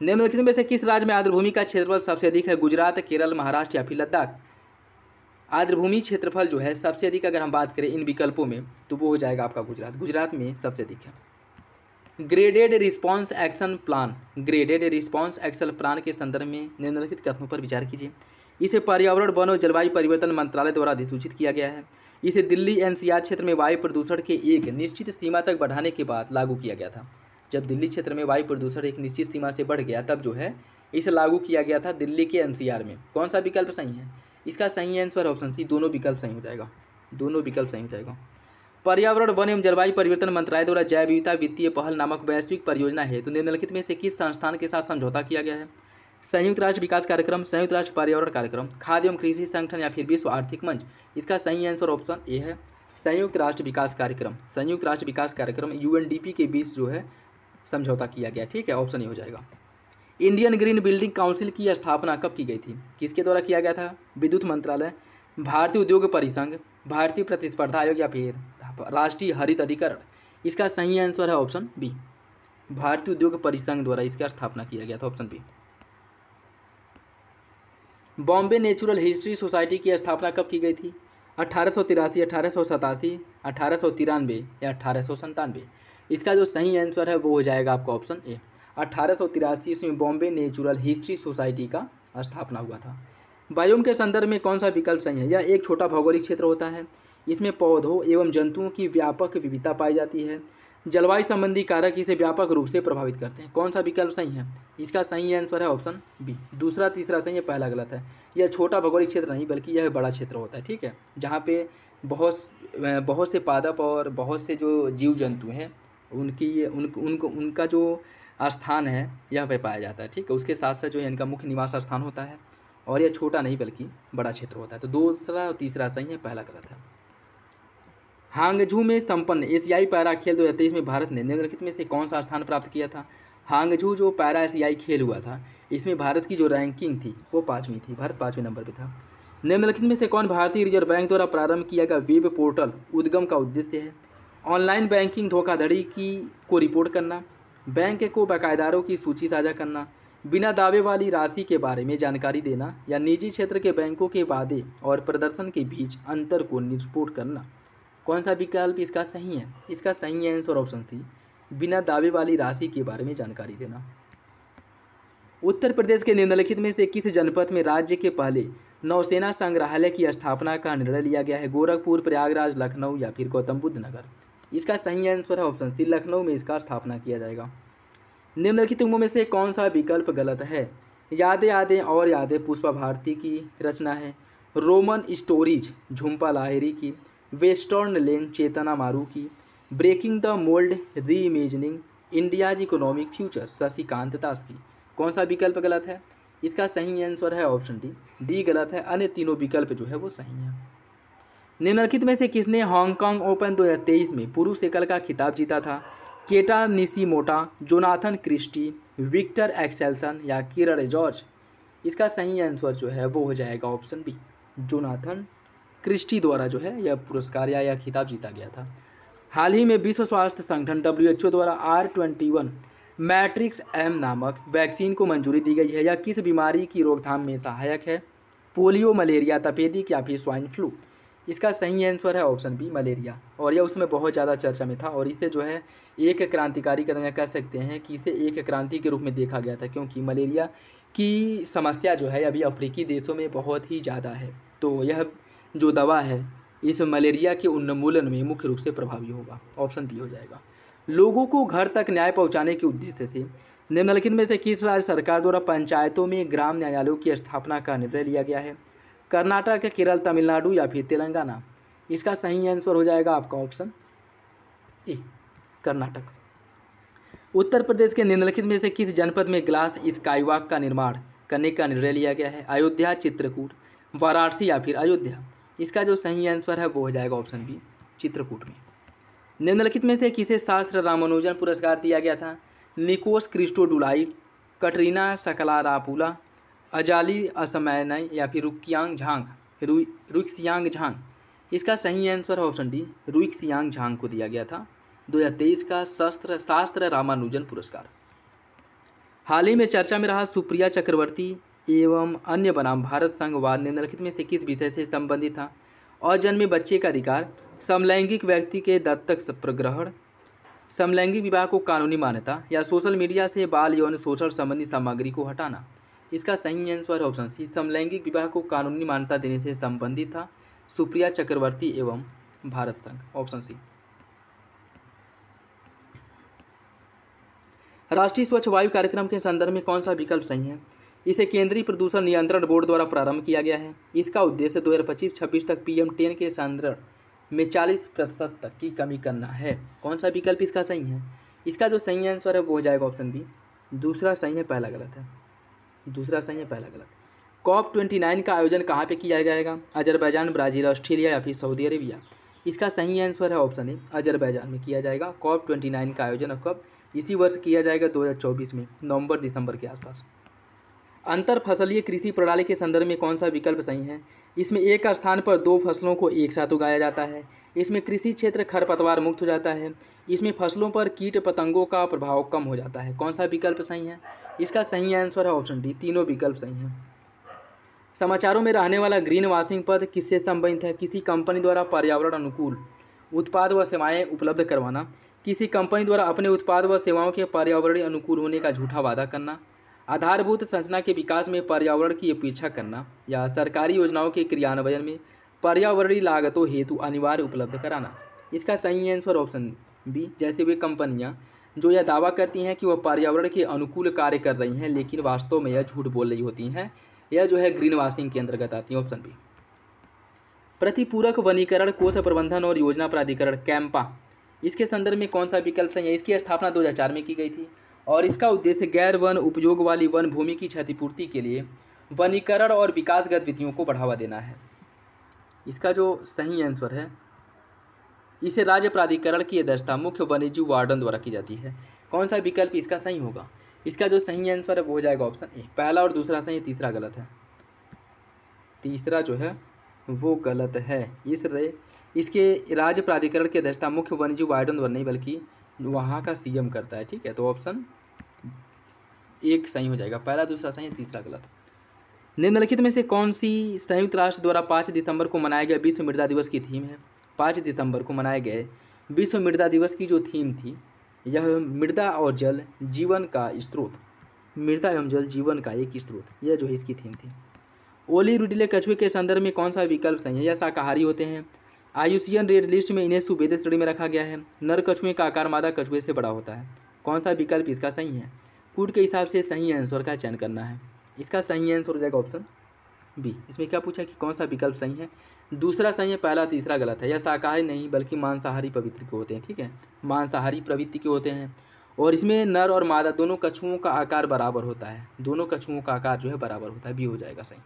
[SPEAKER 1] निम्नलिखित में से किस राज्य में आर्द्रभूमि का क्षेत्रफल सबसे अधिक है? गुजरात, केरल, महाराष्ट्र या फिर लद्दाख? आर्द्रभूमि क्षेत्रफल जो है सबसे अधिक अगर हम बात करें इन विकल्पों में तो वो हो जाएगा आपका गुजरात। गुजरात में सबसे अधिक है। Graded response action plan, graded response action plan के संदर्भ में निम्नलिखित कथनों पर विचार कीजिए। इसे पर्यावरण, वन और जलवायु परिवर्तन मंत्रालय द्वारा अधिसूचित किया गया है। इसे दिल्ली एनसीआर क्षेत्र में वायु प्रदूषण के एक निश्चित सीमा तक बढ़ाने के बाद लागू किया गया था। जब दिल्ली क्षेत्र में वायु प्रदूषण एक निश्चित सीमा से बढ़ गया तब जो है इसे लागू किया गया था दिल्ली के एनसीआर में। कौन सा विकल्प सही है? इसका सही आंसर ऑप्शन सी, दोनों विकल्प सही हो जाएगा, दोनों विकल्प सही हो जाएगा। पर्यावरण, वन एवं जलवायु परिवर्तन मंत्रालय द्वारा जैव विविधता वित्तीय पहल नामक वैश्विक परियोजना है तो निम्नलिखित में से किस संस्थान के साथ समझौता किया गया है? संयुक्त राष्ट्र विकास कार्यक्रम, संयुक्त राष्ट्र पर्यावरण कार्यक्रम, खाद्य एवं कृषि संगठन या फिर विश्व आर्थिक मंच? इसका सही आंसर ऑप्शन ए है, संयुक्त राष्ट्र विकास कार्यक्रम। संयुक्त राष्ट्र विकास कार्यक्रम यूएनडीपी के बीच जो है समझौता किया गया, ठीक है, ऑप्शन ए हो जाएगा। इंडियन ग्रीन बिल्डिंग काउंसिल की स्थापना कब की गई थी? किसके द्वारा किया गया था? विद्युत मंत्रालय, भारतीय उद्योग परिसंघ, भारतीय प्रतिस्पर्धा आयोग या फिर राष्ट्रीय हरित अधिकरण? इसका सही आंसर है ऑप्शन बी, भारतीय उद्योग परिसंघ द्वारा इसकी स्थापना किया गया था, option B. Bombay natural history society की स्थापना कब की गई थी? 1883, 1887, 1893 या 1897? इसका जो सही आंसर है वो हो जाएगा आपका ऑप्शन ए, 1883 में बॉम्बे नेचुरल हिस्ट्री सोसाइटी का स्थापना हुआ था। बायोम के संदर्भ में कौन सा विकल्प सही है? यह एक छोटा भौगोलिक क्षेत्र होता है, इसमें पौधों एवं जंतुओं की व्यापक विविधता पाई जाती है, जलवायु संबंधी कारक इसे व्यापक रूप से प्रभावित करते हैं। कौन सा विकल्प सही है? इसका सही आंसर है ऑप्शन बी, दूसरा तीसरा सही है, पहला गलत है। यह छोटा भौगोलिक क्षेत्र नहीं बल्कि यह बड़ा क्षेत्र होता है, ठीक है, जहाँ पे बहुत से पादप और बहुत से जो जीव जंतु हैं उनका जो स्थान है यहाँ पे पाया जाता है, ठीक है। उसके साथ साथ जो है इनका मुख्य निवास स्थान होता है और यह छोटा नहीं बल्कि बड़ा क्षेत्र होता है। तो दूसरा और तीसरा सही है, पहला गलत है। हांगझू में संपन्न एशियाई पैरा खेल 2023 में भारत ने निम्नलिखित में से कौन सा स्थान प्राप्त किया था? हांगझू जो पैरा एशियाई खेल हुआ था इसमें भारत की जो रैंकिंग थी वो 5वीं थी, भारत 5वें नंबर पर था। निम्नलिखित में से कौन भारतीय रिजर्व बैंक द्वारा प्रारंभ किया गया वेब पोर्टल उद्गम का उद्देश्य है? ऑनलाइन बैंकिंग धोखाधड़ी को रिपोर्ट करना, बैंक को बकायेदारों की सूची साझा करना, बिना दावे वाली राशि के बारे में जानकारी देना या निजी क्षेत्र के बैंकों के वादे और प्रदर्शन के बीच अंतर को रिपोर्ट करना? कौन सा विकल्प इसका सही है? इसका सही आंसर ऑप्शन सी, बिना दावे वाली राशि के बारे में जानकारी देना। उत्तर प्रदेश के निम्नलिखित में से किस जनपद में राज्य के पहले नौसेना संग्रहालय की स्थापना का निर्णय लिया गया है? गोरखपुर, प्रयागराज, लखनऊ या फिर गौतम बुद्ध नगर? इसका सही आंसर है ऑप्शन सी, लखनऊ में इसका स्थापना किया जाएगा। निम्नलिखित में से कौन सा विकल्प गलत है? यादें यादें और यादें पुष्पा भारती की रचना है, रोमन स्टोरीज झुम्पा लाहिरी की, वेस्टर्न लेन चेतना मारू की, breaking the mould reimagining India's economic future Shashikant Das की? कौन सा विकल्प गलत है? इसका सही आंसर है ऑप्शन डी, डी गलत है, अन्य तीनों विकल्प जो है वो सही है। निम्नलिखित में से किसने हांगकांग ओपन 2023 में पुरुष एकल का खिताब जीता था? केटा निशिमोटा, जोनाथन क्रिस्टी, विक्टर एक्सेल्सन या किरण जॉर्ज? इसका सही आंसर जो है वो हो जाएगा ऑप्शन बी, जोनाथन क्रिस्टी द्वारा जो है यह पुरस्कार या यह खिताब जीता गया था। हाल ही में विश्व स्वास्थ्य संगठन WHO द्वारा R21 मैट्रिक्स M नामक वैक्सीन को मंजूरी दी गई है। यह किस बीमारी की रोकथाम में सहायक है? पोलियो, मलेरिया, तपेदिक या फिर स्वाइन फ्लू? इसका सही आंसर है ऑप्शन बी, मलेरिया, और यह उसमें बहुत ज़्यादा चर्चा में था और इसे जो है एक क्रांतिकारी कदम या कह सकते हैं कि इसे एक क्रांति के रूप में देखा गया था, क्योंकि मलेरिया की समस्या जो है अभी अफ्रीकी देशों में बहुत ही ज़्यादा है। तो यह जो दवा है इस मलेरिया के उन्मूलन में मुख्य रूप से प्रभावी होगा, ऑप्शन बी हो जाएगा। लोगों को घर तक न्याय पहुंचाने के उद्देश्य से निम्नलिखित में से किस राज्य सरकार द्वारा पंचायतों में ग्राम न्यायालयों की स्थापना का निर्णय लिया गया है? कर्नाटक, केरल, तमिलनाडु या फिर तेलंगाना? इसका सही आंसर हो जाएगा आपका ऑप्शन ए कर्नाटक। उत्तर प्रदेश के निम्नलिखित में से किस जनपद में ग्लास स्काईवॉक का निर्माण करने का निर्णय लिया गया है? अयोध्या, चित्रकूट, वाराणसी या फिर अयोध्या? इसका जो सही आंसर है वो हो जाएगा ऑप्शन बी, चित्रकूट में। निम्नलिखित में से किसे शास्त्र रामानुजन पुरस्कार दिया गया था? निकोस क्रिस्टोडुलाइड, कटरीना सकलारापुला, अजाली असमैनय या फिर रुक्सियांग झांग? इसका सही आंसर है ऑप्शन डी, रुक्सियांग झांग को दिया गया था 2023 का शास्त्र रामानुजन पुरस्कार। हाल ही में चर्चा में रहा सुप्रिया चक्रवर्ती एवं अन्य बनाम भारत संघवाद निम्नलिखित में से किस विषय से संबंधित था? अजन्मे बच्चे का अधिकार, समलैंगिक व्यक्ति के दत्तक प्रग्रहण, समलैंगिक विवाह को कानूनी मान्यता या सोशल मीडिया से बाल यौन शोषण संबंधी सामग्री को हटाना? इसका सही आंसर ऑप्शन सी, समलैंगिक विवाह को कानूनी मान्यता देने से संबंधित था सुप्रिया चक्रवर्ती एवं भारत संघ, ऑप्शन सी। राष्ट्रीय स्वच्छ वायु कार्यक्रम के संदर्भ में कौन सा विकल्प सही है? इसे केंद्रीय प्रदूषण नियंत्रण बोर्ड द्वारा प्रारंभ किया गया है। इसका उद्देश्य 2025-26 तक PM10 के संदर्भ में 40% तक की कमी करना है। कौन सा विकल्प इसका सही है? इसका जो सही आंसर है वो हो जाएगा ऑप्शन बी, दूसरा सही है पहला गलत है। दूसरा सही है पहला गलत। COP29 का आयोजन कहाँ पे किया जाएगा? अजरबैजान, ब्राज़ील, ऑस्ट्रेलिया या फिर सऊदी अरेबिया? इसका सही आंसर है ऑप्शन ए, अजरबैजान में किया जाएगा। COP29 का आयोजन कब? इसी वर्ष किया जाएगा 2024 में, नवंबर दिसंबर के आसपास। अंतर फसलीय कृषि प्रणाली के संदर्भ में कौन सा विकल्प सही है? इसमें एक स्थान पर 2 फसलों को एक साथ उगाया जाता है। इसमें कृषि क्षेत्र खरपतवार मुक्त हो जाता है। इसमें फसलों पर कीट पतंगों का प्रभाव कम हो जाता है। कौन सा विकल्प सही है? इसका सही आंसर है ऑप्शन डी, तीनों विकल्प सही हैं। समाचारों में रहने वाला ग्रीन वॉशिंग पद किससे संबंधित है? किसी कंपनी द्वारा पर्यावरण अनुकूल उत्पाद व सेवाएं उपलब्ध करवाना, किसी कंपनी द्वारा अपने उत्पाद व सेवाओं के पर्यावरणीय अनुकूल होने का झूठा वादा करना, आधारभूत संरचना के विकास में पर्यावरण की उपेक्षा करना या सरकारी योजनाओं के क्रियान्वयन में पर्यावरणीय लागतों हेतु अनिवार्य उपलब्ध कराना। इसका सही आंसर ऑप्शन बी, जैसे वे कंपनियां जो यह दावा करती हैं कि वह पर्यावरण के अनुकूल कार्य कर रही हैं लेकिन वास्तव में यह झूठ बोल रही होती हैं, यह जो है ग्रीन वॉशिंग के अंतर्गत आती है, ऑप्शन बी। प्रतिपूरक वनीकरण कोष प्रबंधन और योजना प्राधिकरण कैंपा, इसके संदर्भ में कौन सा विकल्प सही है? इसकी स्थापना 2004 में की गई थी और इसका उद्देश्य गैर वन उपयोग वाली वन भूमि की क्षतिपूर्ति के लिए वनीकरण और विकास गतिविधियों को बढ़ावा देना है। इसका जो सही आंसर है, इसे राज्य प्राधिकरण की अध्यक्षता मुख्य वन्यजीव वार्डन द्वारा की जाती है। कौन सा विकल्प इसका सही होगा? इसका जो सही आंसर है वो हो जाएगा ऑप्शन ए, पहला और दूसरा सही, तीसरा गलत है। तीसरा जो है वो गलत है। इसके राज्य प्राधिकरण की अध्यक्षता मुख्य वन्यजीव वार्डन द्वारा नहीं बल्कि वहाँ का CM करता है, ठीक है। तो ऑप्शन एक सही हो जाएगा, पहला दूसरा सही, तीसरा गलत। निम्नलिखित में से कौन सी संयुक्त राष्ट्र द्वारा 5 दिसंबर को मनाया गया विश्व मृदा दिवस की थीम है? 5 दिसंबर को मनाए गए विश्व मृदा दिवस की जो थीम थी, यह मृदा और जल जीवन का स्रोत, मृदा एवं जल जीवन का एक स्रोत, यह जो है इसकी थीम थी। ओली रुडिले कछुए के संदर्भ में कौन सा विकल्प सही है? यह शाकाहारी होते हैं। IUCN रेड लिस्ट में इन्हें सुभेद श्रेणी में रखा गया है। नर कछुए का आकार मादा कछुए से बड़ा होता है। कौन सा विकल्प इसका सही है? कूट के हिसाब से सही आंसर का चयन करना है। इसका सही आंसर हो जाएगा ऑप्शन बी। इसमें क्या पूछा कि कौन सा विकल्प सही है? दूसरा सही है, पहला तीसरा गलत है। यह शाकाहारी नहीं बल्कि मांसाहारी प्रवृत्ति के होते हैं, ठीक है, मांसाहारी प्रवृत्ति के होते हैं। और इसमें नर और मादा दोनों कछुओं का आकार बराबर होता है, दोनों कछुओं का आकार जो है बराबर होता है, बी हो जाएगा सही।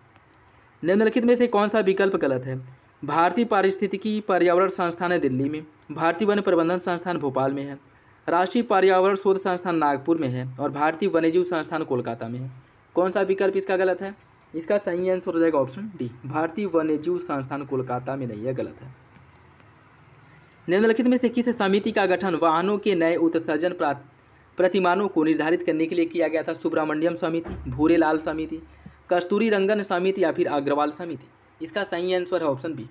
[SPEAKER 1] निम्नलिखित में से कौन सा विकल्प गलत है? भारतीय पारिस्थितिकी पर्यावरण संस्थान है दिल्ली में, भारतीय वन प्रबंधन संस्थान भोपाल में है, राष्ट्रीय पर्यावरण शोध संस्थान नागपुर में है और भारतीय वन्यजीव संस्थान कोलकाता में है। कौन सा विकल्प इसका गलत है? इसका सही आंसर हो जाएगा ऑप्शन डी, भारतीय वन्यजीव संस्थान कोलकाता में नहीं है, गलत है। निम्नलिखित में से किस समिति का गठन वाहनों के नए उत्सर्जन प्रतिमानों को निर्धारित करने के लिए किया गया था? सुब्रमण्यम समिति, भूरेलाल समिति, कस्तूरी रंगन समिति या फिर अग्रवाल समिति? इसका सही आंसर है ऑप्शन बी,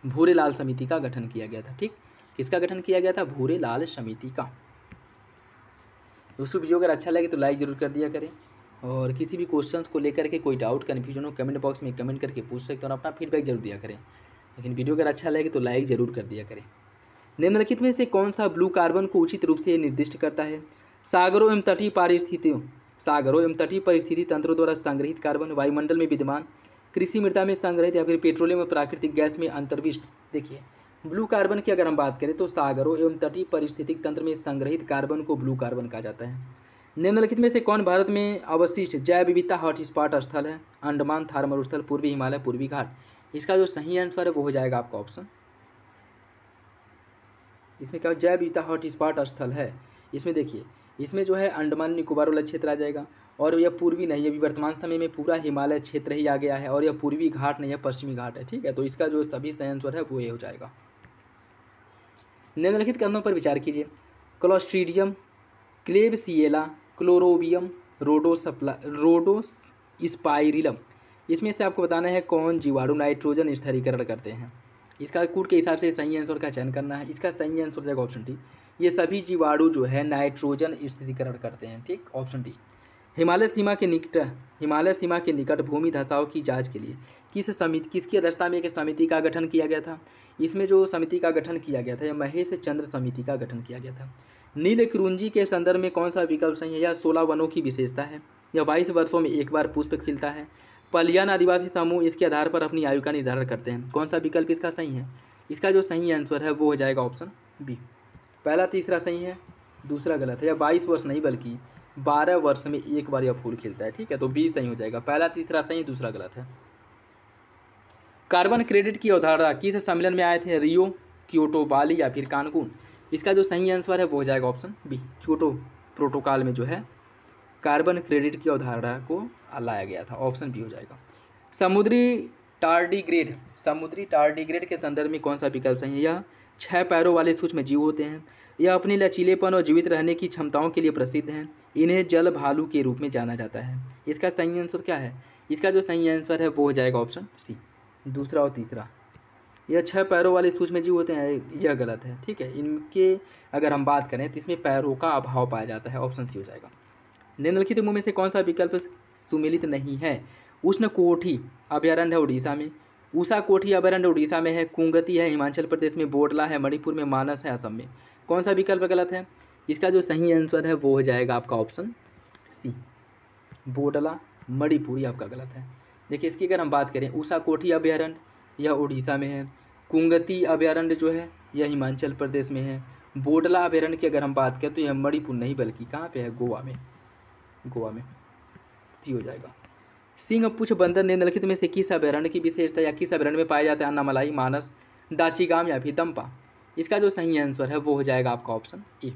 [SPEAKER 1] भूरेलाल समिति का गठन किया गया था, ठीक। किसका गठन किया गया था? भूरेलाल समिति का। दोस्तों वीडियो अगर अच्छा लगे तो लाइक जरूर कर दिया करें और किसी भी क्वेश्चंस को लेकर के कोई डाउट कन्फ्यूजन हो कमेंट बॉक्स में कमेंट करके पूछ सकते हैं और अपना फीडबैक जरूर दिया करें। लेकिन वीडियो अगर अच्छा लगे तो लाइक जरूर कर दिया करें। निम्नलिखित में से कौन सा ब्लू कार्बन को उचित रूप से निर्दिष्ट करता है? सागरों एवं तटीय परिस्थिति तंत्रों द्वारा संग्रहित कार्बन, वायुमंडल में विद्यमान, कृषि मृदा में संग्रहित या फिर पेट्रोलियम और प्राकृतिक गैस में अंतर्विष्ट। देखिए ब्लू कार्बन की अगर हम बात करें तो सागरों एवं तटीय पारिस्थितिक तंत्र में संग्रहित कार्बन को ब्लू कार्बन कहा जाता है। निम्नलिखित में से कौन भारत में अवशिष्ट जैव विविधता हॉटस्पॉट स्थल है? अंडमान, थार मरुस्थल, पूर्वी हिमालय, पूर्वी घाट। इसका जो सही आंसर है वो हो जाएगा आपका ऑप्शन, इसमें क्या जैव विविधता हॉटस्पॉट स्थल है, इसमें देखिए इसमें जो है अंडमान निकोबार वाला क्षेत्र आ जाएगा, और यह पूर्वी नहीं, अभी वर्तमान समय में पूरा हिमालय क्षेत्र ही आ गया है, और यह पूर्वी घाट नहीं है, पश्चिमी घाट है। ठीक है, तो इसका जो सभी सही आंसर है वो ये हो जाएगा। निम्नलिखित कथनों पर विचार कीजिए। क्लोस्ट्रीडियम, क्लेबसिएला, क्लोरोबियम, रोडोस्पाइरिलम, इसमें से आपको बताना है कौन जीवाणु नाइट्रोजन स्थिरीकरण करते हैं। इसका कूट के हिसाब से सही आंसर का चयन करना है। इसका सही आंसर हो जाएगा ऑप्शन डी, ये सभी जीवाणु जो है नाइट्रोजन स्थिरीकरण करते हैं। ठीक, ऑप्शन डी। हिमालय सीमा के निकट भूमि धसाव की जांच के लिए किसकी अध्यक्षता में एक समिति का गठन किया गया था? इसमें जो समिति का गठन किया गया था यह महेश चंद्र समिति का गठन किया गया था। नील कुरुंजी के संदर्भ में कौन सा विकल्प सही है? यह 16 वनों की विशेषता है। यह 22 वर्षों में एक बार पुष्प खिलता है। पलियान आदिवासी समूह इसके आधार पर अपनी आयु का निर्धारण करते हैं। कौन सा विकल्प इसका सही है? इसका जो सही आंसर है वो हो जाएगा ऑप्शन बी। पहला तीसरा सही है, दूसरा गलत है। यह 22 वर्ष नहीं बल्कि 12 वर्ष में एक बार यह फूल खिलता है। ठीक है, तो बी सही हो जाएगा। पहला तीसरा सही, दूसरा गलत है। कार्बन क्रेडिट की अवधारणा किस सम्मेलन में आए थे? रियो, क्योटो, बाली या फिर कानकून। इसका जो सही आंसर है वो हो जाएगा ऑप्शन बी, क्योटो प्रोटोकॉल में जो है कार्बन क्रेडिट की अवधारणा को लाया गया था। ऑप्शन बी हो जाएगा। समुद्री टार्डिग्रेड के संदर्भ में कौन सा विकल्प सही है? यह 6 पैरों वाले सूक्ष्म जीव होते हैं। यह अपने लचीलेपन और जीवित रहने की क्षमताओं के लिए प्रसिद्ध हैं। इन्हें जल भालू के रूप में जाना जाता है। इसका सही आंसर क्या है? इसका जो सही आंसर है वो हो जाएगा ऑप्शन सी, दूसरा और तीसरा। यह 6 पैरों वाले सूक्ष्म जीव होते हैं, यह गलत है। ठीक है, इनके अगर हम बात करें तो इसमें पैरों का अभाव पाया जाता है। ऑप्शन सी हो जाएगा। निम्नलिखित में से कौन सा विकल्प सुमेलित नहीं है? उष्णकोटी अभयारण्य है उड़ीसा में, उषा कोठी अभयारण्य उड़ीसा में है, कुंगती है हिमाचल प्रदेश में, बोडला है मणिपुर में, मानस है असम में। कौन सा विकल्प गलत है? इसका जो सही आंसर है वो हो जाएगा आपका ऑप्शन सी, बोडला मणिपुर, ये आपका गलत है। देखिए इसकी अगर हम बात करें, उषा कोठी अभयारण्य यह उड़ीसा में है, कुंगती अभयारण्य जो है यह हिमाचल प्रदेश में है, बोडला अभयारण्य की अगर हम बात करें तो यह मणिपुर नहीं बल्कि कहाँ पे है? गोवा में। सी हो जाएगा। सिंह पुछ बंदर निम्नलिखित में से किस अभयारण्य की विशेषता या किस अभयारण्य में पाया जाता है? अन्नामलाई, मानस, दाचीगाम या फिर दम्पा। इसका जो सही आंसर है वो हो जाएगा आपका ऑप्शन ए,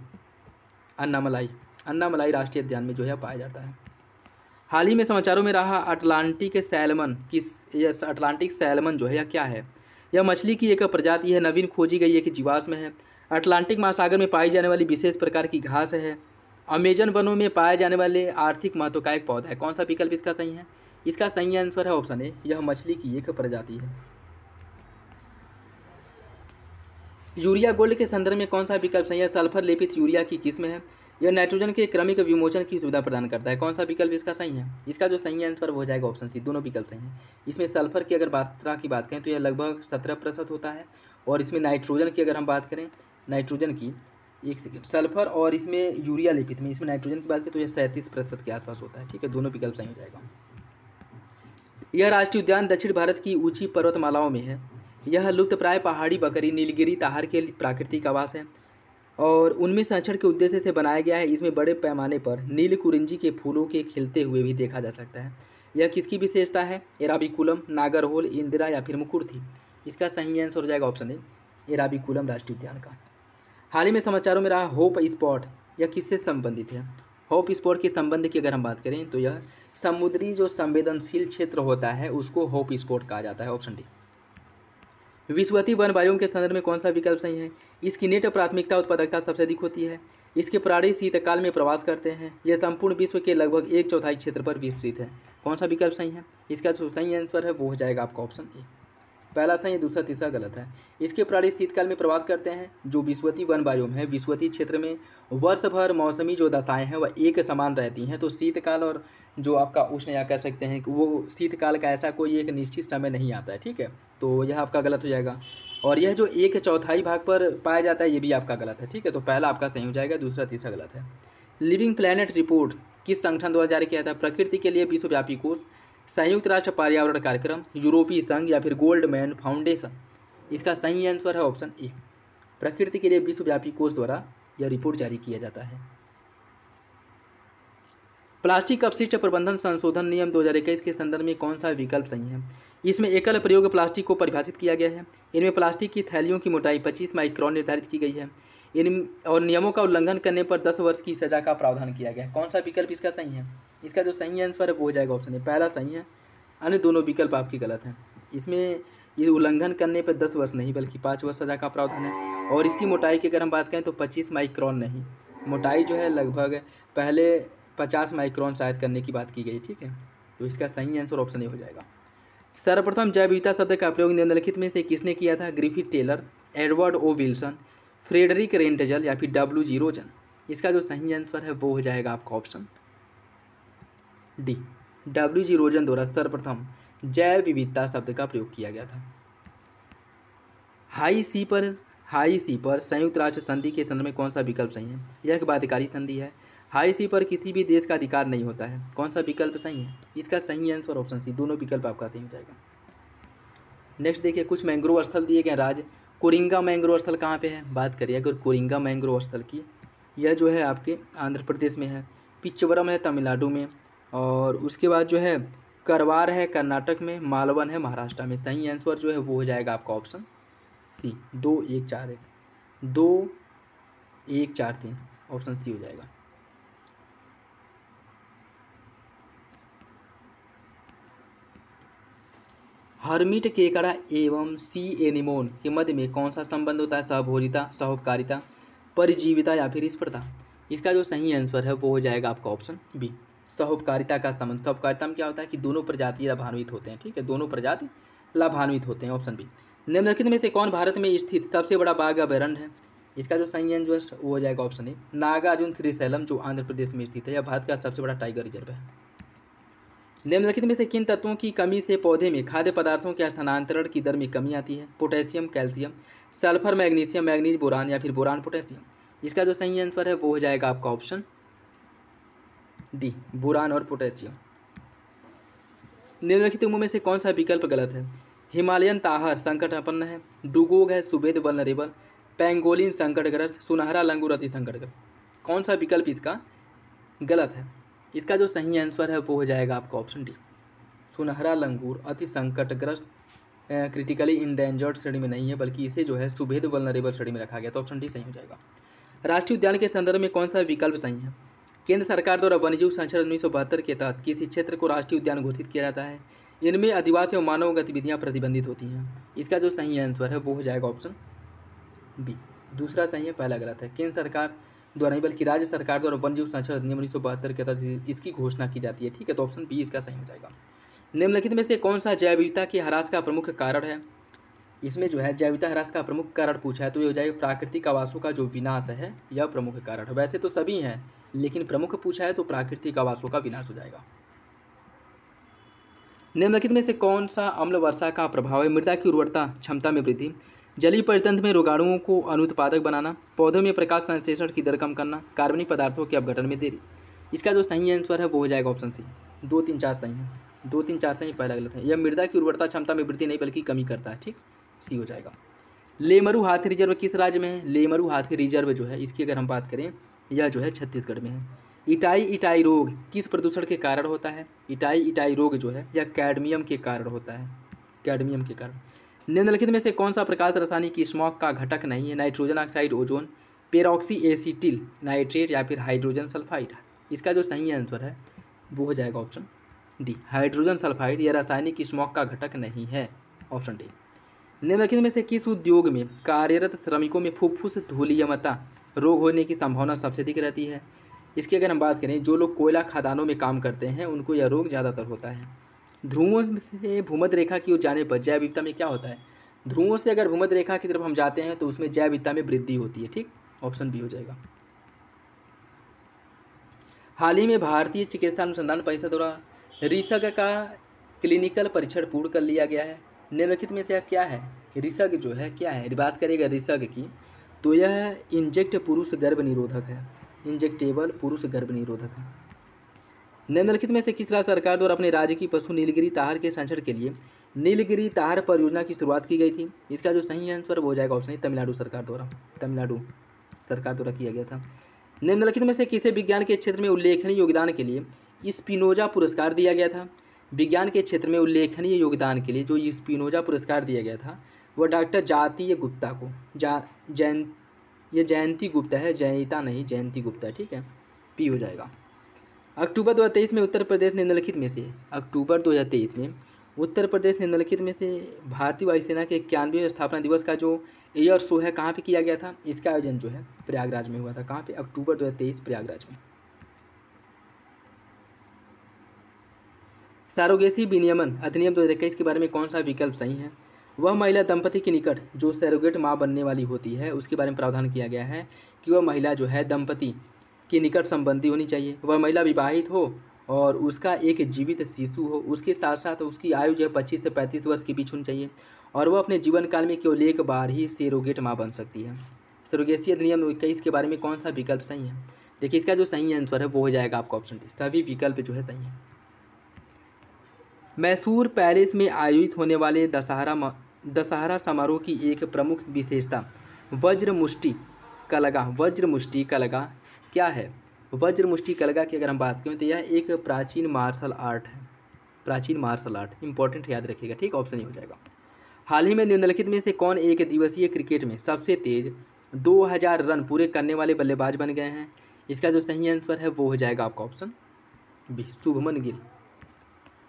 [SPEAKER 1] अन्नामलाई राष्ट्रीय उद्यान में जो है पाया जाता है। हाल ही में समाचारों में रहा अटलांटिक सैल्मन जो है यह क्या है? यह मछली की एक प्रजाति है, नवीन खोजी गई एक जीवाश्म है, अटलांटिक महासागर में पाई जाने वाली विशेष प्रकार की घास है, अमेजन वनों में पाए जाने वाले आर्थिक महत्व का एक पौधा है। कौन सा विकल्प इसका सही है? इसका सही आंसर है ऑप्शन ए, यह मछली की एक प्रजाति है। यूरिया गोल्ड के संदर्भ में कौन सा विकल्प सही है? सल्फर लेपित यूरिया की किस्म है। यह नाइट्रोजन के क्रमिक विमोचन की सुविधा प्रदान करता है। कौन सा विकल्प इसका सही है? इसका जो सही आंसर हो जाएगा ऑप्शन सी, दोनों विकल्प सही हैं। इसमें सल्फर की अगर मात्रा की बात करें तो यह लगभग 17% होता है, और इसमें नाइट्रोजन की अगर हम बात करें, नाइट्रोजन की सल्फर और इसमें यूरिया लेपित में इसमें नाइट्रोजन की बात करें तो यह 37% के आसपास होता है। ठीक है, दोनों विकल्प सही हो जाएगा। यह राष्ट्रीय उद्यान दक्षिण भारत की ऊंची पर्वतमालाओं में है। यह लुप्तप्राय पहाड़ी बकरी, नीलगिरी, ताहर के प्राकृतिक आवास है और उनमें संरक्षण के उद्देश्य से बनाया गया है। इसमें बड़े पैमाने पर नील कुरिंजी के फूलों के खिलते हुए भी देखा जा सकता है। यह किसकी विशेषता है? एराविकुलम, नागरहोल, इंदिरा या फिर मुकुर्थी। इसका सही आंसर हो जाएगा ऑप्शन ए, एराविकुलम राष्ट्रीय उद्यान का। हाल ही में समाचारों में रहा होप स्पॉट, यह किससे संबंधित है? होप स्पॉट के संबंध की अगर हम बात करें तो यह समुद्री जो संवेदनशील क्षेत्र होता है उसको होप स्पॉट कहा जाता है। Option D. विषुवतीय वन बायोम के संदर्भ में कौन सा विकल्प सही है? इसकी नेट प्राथमिकता उत्पादकता सबसे अधिक होती है। इसके प्राणी शीतकाल में प्रवास करते हैं। यह संपूर्ण विश्व के लगभग 1/4 क्षेत्र पर विस्तृत है। कौन सा विकल्प सही है? इसका जो सही आंसर है वो हो जाएगा आपका ऑप्शन ए, पहला सही, दूसरा तीसरा गलत है। इसके प्राणी शीतकाल में प्रवास करते हैं। जो विषुवतीय वन बायोम है, विषुवतीय क्षेत्र में वर्ष भर मौसमी जो दशाएं हैं वह एक समान रहती हैं। तो शीतकाल और जो आपका उष्ण या कह सकते हैं कि वो शीतकाल का ऐसा कोई एक निश्चित समय नहीं आता है। ठीक है, तो यह आपका गलत हो जाएगा। और यह जो 1/4 भाग पर पाया जाता है ये भी आपका गलत है। ठीक है, तो पहला आपका सही हो जाएगा, दूसरा तीसरा गलत है। लिविंग प्लैनेट रिपोर्ट किस संगठन द्वारा जारी किया था? प्रकृति के लिए विश्वव्यापी कोष, संयुक्त राष्ट्र पर्यावरण कार्यक्रम, यूरोपीय संघ या फिर गोल्डमैन फाउंडेशन। इसका सही आंसर है ऑप्शन ए। प्रकृति के लिए विश्वव्यापी कोष द्वारा यह रिपोर्ट जारी किया जाता है। प्लास्टिक अपशिष्ट प्रबंधन संशोधन नियम 2021 के संदर्भ में कौन सा विकल्प सही है? इसमें एकल प्रयोग प्लास्टिक को परिभाषित किया गया है। इनमें प्लास्टिक की थैलियों की मोटाई 25 माइक्रोन निर्धारित की गई है। इन और नियमों का उल्लंघन करने पर 10 वर्ष की सजा का प्रावधान किया गया है। कौन सा विकल्प इसका सही है? इसका जो सही आंसर है वो हो जाएगा ऑप्शन ए, पहला सही है, अन्य दोनों विकल्प आपके गलत हैं। इसमें ये उल्लंघन करने पर 10 वर्ष नहीं बल्कि 5 वर्ष सजा का प्रावधान है। और इसकी मोटाई की अगर हम बात करें तो 25 माइक्रोन नहीं, मोटाई जो है लगभग पहले 50 माइक्रोन शायद करने की बात की गई, ठीक है। तो इसका सही आंसर ऑप्शन ए हो जाएगा। सर्वप्रथम जैव विविधता शब्द का प्रयोग निम्नलिखित में से किसने किया था? ग्रिफिथ टेलर, एडवर्ड ओ विल्सन, फ्रेडरिक रेंटजल या फिर डब्ल्यू.जी. रोजन। इसका जो सही आंसर है वो हो जाएगा आपका ऑप्शन डी, डब्ल्यू.जी. रोजन द्वारा सर्वप्रथम जैव विविधता शब्द का प्रयोग किया गया था। हाई सी पर संयुक्त राष्ट्र संधि के संदर्भ में कौन सा विकल्प सही है? यह एक बाध्यकारी संधि है। हाई सी पर किसी भी देश का अधिकार नहीं होता है। कौन सा विकल्प सही है? इसका सही आंसर ऑप्शन सी, दोनों विकल्प आपका सही हो जाएगा। नेक्स्ट देखिए, कुछ मैंग्रोव स्थल दिए गए राज्य। कोरिंगा मैंग्रोव स्थल कहाँ पे है? बात करिए अगर कोरिंगा मैंग्रोव स्थल की, यह जो है आपके आंध्र प्रदेश में है, पिच्चवरम है तमिलनाडु में, और उसके बाद जो है करवार है कर्नाटक में, मालवन है महाराष्ट्र में। सही आंसर जो है वो हो जाएगा आपका ऑप्शन सी, 2-1-4-1 ऑप्शन सी हो जाएगा। हर्मिट केकड़ा एवं सी एनिमोन के मध्य में कौन सा संबंध होता है? सहभोजिता, सहोपकारिता, परिजीविता या फिर स्पर्धा। इसका जो सही आंसर है वो हो जाएगा आपका ऑप्शन बी, सहोपकारिता का संबंध। सहोपकारिता में क्या होता है कि दोनों प्रजाति लाभान्वित होते हैं, ठीक है, दोनों प्रजाति लाभान्वित होते हैं, ऑप्शन बी। निम्नलिखित में से कौन भारत में स्थित सबसे बड़ा बाघ अभयारण्य है? इसका जो सही आंसर है वो हो जाएगा ऑप्शन ए, नागार्जुन श्रीशैलम जो आंध्र प्रदेश में स्थित है। यह भारत का सबसे बड़ा टाइगर रिजर्व है। निम्नलिखित में से किन तत्वों की कमी से पौधे में खाद्य पदार्थों के स्थानांतरण की दर में कमी आती है? Potassium, calcium, sulphur, magnesium, manganese, boron या फिर बोरान, पोटेशियम। इसका जो सही आंसर है वो हो जाएगा आपका ऑप्शन डी, बोरान और पोटेशियम। निम्नलिखित में से कौन सा विकल्प गलत है? हिमालयन ताहर संकटापन्न है, डुगोग है सुबेद वल्नरेबल, पेंगोलिन संकटग्रस्त, सुनहरा लंगूर अति संकटग्रस्त। कौन सा विकल्प इसका गलत है? इसका जो सही आंसर है वो हो जाएगा आपका ऑप्शन डी, सुनहरा लंगूर अति संकटग्रस्त क्रिटिकली इंडेंजर्ड श्रेणी में नहीं है बल्कि इसे जो है सुबेद वल्नरेबल श्रेणी में रखा गया, तो ऑप्शन डी सही हो जाएगा। राष्ट्रीय उद्यान के संदर्भ में कौन सा विकल्प सही है? केंद्र सरकार द्वारा वन्यजीव संरक्षण 1972 के तहत किसी क्षेत्र को राष्ट्रीय उद्यान घोषित किया जाता है। इनमें आदिवासी और मानव गतिविधियाँ प्रतिबंधित होती हैं। इसका जो सही आंसर है वो हो जाएगा ऑप्शन बी, दूसरा सही है, पहला गलत है। केंद्र सरकार द्वारा नहीं बल्कि राज्य सरकार द्वारा वन्यजीव संरक्षण अधिनियम 1972 के तहत इसकी घोषणा की जाती है, ठीक है, तो ऑप्शन बी इसका सही हो जाएगा। निम्नलिखित में से कौन सा जैव विविधता के ह्रास का प्रमुख कारण है? इसमें जो है जैव विविधता ह्रास का प्रमुख कारण पूछा है तो ये हो जाएगा प्राकृतिक आवासों का जो विनाश है, यह प्रमुख कारण है। वैसे तो सभी हैं लेकिन प्रमुख पूछा है तो प्राकृतिक आवासों का विनाश हो जाएगा। निम्नलिखित में से कौन सा अम्ल वर्षा का प्रभाव है? मृदा की उर्वरता क्षमता में वृद्धि, जलीय परितंत्र में रोगाणुओं को अनुत्पादक बनाना, पौधों में प्रकाश संश्लेषण की दर कम करना, कार्बनिक पदार्थों के अपघटन में देरी। इसका जो सही आंसर है वो हो जाएगा ऑप्शन सी, 2, 3, 4 सही है, 2, 3, 4 सही, पहला गलत है। यह मृदा की उर्वरता क्षमता में वृद्धि नहीं बल्कि कमी करता है, ठीक, सी हो जाएगा। लेमरू हाथी रिजर्व किस राज्य में है? लेमरू हाथी रिजर्व जो है इसकी अगर हम बात करें यह जो है छत्तीसगढ़ में है। इटाई रोग किस प्रदूषण के कारण होता है? इटाई रोग जो है यह कैडमियम के कारण होता है, कैडमियम के कारण। निम्नलिखित में से कौन सा प्रकाश रासायनिक स्मॉग का घटक नहीं है? Nitrogen oxide, ozone, peroxy acetyl nitrate या फिर हाइड्रोजन सल्फाइड। इसका जो सही आंसर है वो हो जाएगा ऑप्शन डी, हाइड्रोजन सल्फाइड। यह रासायनिक स्मॉग का घटक नहीं है, ऑप्शन डी। निम्नलिखित में से किस उद्योग में कार्यरत श्रमिकों में फुफ्फुस धूलियमता रोग होने की संभावना सबसे अधिक रहती है? इसकी अगर हम बात करें जो लोग कोयला खदानों में काम करते हैं उनको यह रोग ज़्यादातर होता है। ध्रुवों से भूमध्य रेखा की ओर जाने पर जैव विविधता में क्या होता है? ध्रुवों से अगर भूमध्य रेखा की तरफ हम जाते हैं तो उसमें जैव विविधता में वृद्धि होती है, ठीक, ऑप्शन बी हो जाएगा। हाल ही में भारतीय चिकित्सा अनुसंधान परिषद द्वारा रिसग का क्लिनिकल परीक्षण पूर्ण कर लिया गया है। निम्नलिखित में से क्या है? रिसग जो है क्या है? बात करेगा रिसग की तो यह इंजेक्ट पुरुष गर्भ निरोधक है, इंजेक्टेबल पुरुष गर्भ निरोधक है। निम्नलिखित में से किस राज्य सरकार द्वारा अपने राज्य की पशु नीलगिरी ताहर के संरक्षण के लिए नीलगिरी तार परियोजना की शुरुआत की गई थी? इसका जो सही आंसर वो हो जाएगा ऑप्शन तमिलनाडु सरकार द्वारा किया गया था। निम्नलिखित में से किसे विज्ञान के क्षेत्र में उल्लेखनीय योगदान के लिए स्पिनोजा पुरस्कार दिया गया था? विज्ञान के क्षेत्र में उल्लेखनीय योगदान के लिए जो स्पिनोजा पुरस्कार दिया गया था वह डॉक्टर जातीय गुप्ता को ये जयंती गुप्ता है, जयिता नहीं, जयंती गुप्ता, ठीक है, पी हो जाएगा। अक्टूबर 2023 में उत्तर प्रदेश निम्नलिखित में से भारतीय वायुसेना के 91वें स्थापना दिवस का जो एयर शो है कहाँ पे किया गया था? इसका आयोजन जो है प्रयागराज में हुआ था। कहाँ पे? अक्टूबर 2023 प्रयागराज में। सरोगेसी विनियमन अधिनियम 2021 के बारे में कौन सा विकल्प सही है? वह महिला दंपति के निकट जो सरोगेट माँ बनने वाली होती है उसके बारे में प्रावधान किया गया है कि वह महिला जो है दंपति की निकट संबंधी होनी चाहिए, वह महिला विवाहित हो और उसका एक जीवित शिशु हो, उसके साथ साथ उसकी आयु जो है 25 से 35 वर्ष के बीच होनी चाहिए और वह अपने जीवन काल में केवल एक बार ही सरोगेट माँ बन सकती है। सरोगेसी अधिनियम 21 के बारे में कौन सा विकल्प सही है? देखिए इसका जो सही आंसर है वो हो जाएगा आपका ऑप्शन डी, सभी विकल्प जो है सही है। मैसूर पैलेस में आयोजित होने वाले दशहरा समारोह की एक प्रमुख विशेषता वज्रमुष्टि कलगा क्या है? वज्रमुष्टि कलगा की अगर हम बात करें तो यह एक प्राचीन मार्शल आर्ट है, इंपॉर्टेंट याद रखिएगा, ठीक, ऑप्शन ही हो जाएगा। हाल ही में निम्नलिखित में से कौन एक दिवसीय क्रिकेट में सबसे तेज 2000 रन पूरे करने वाले बल्लेबाज बन गए हैं? इसका जो सही आंसर है वो हो जाएगा आपका ऑप्शन बी, शुभमन गिल।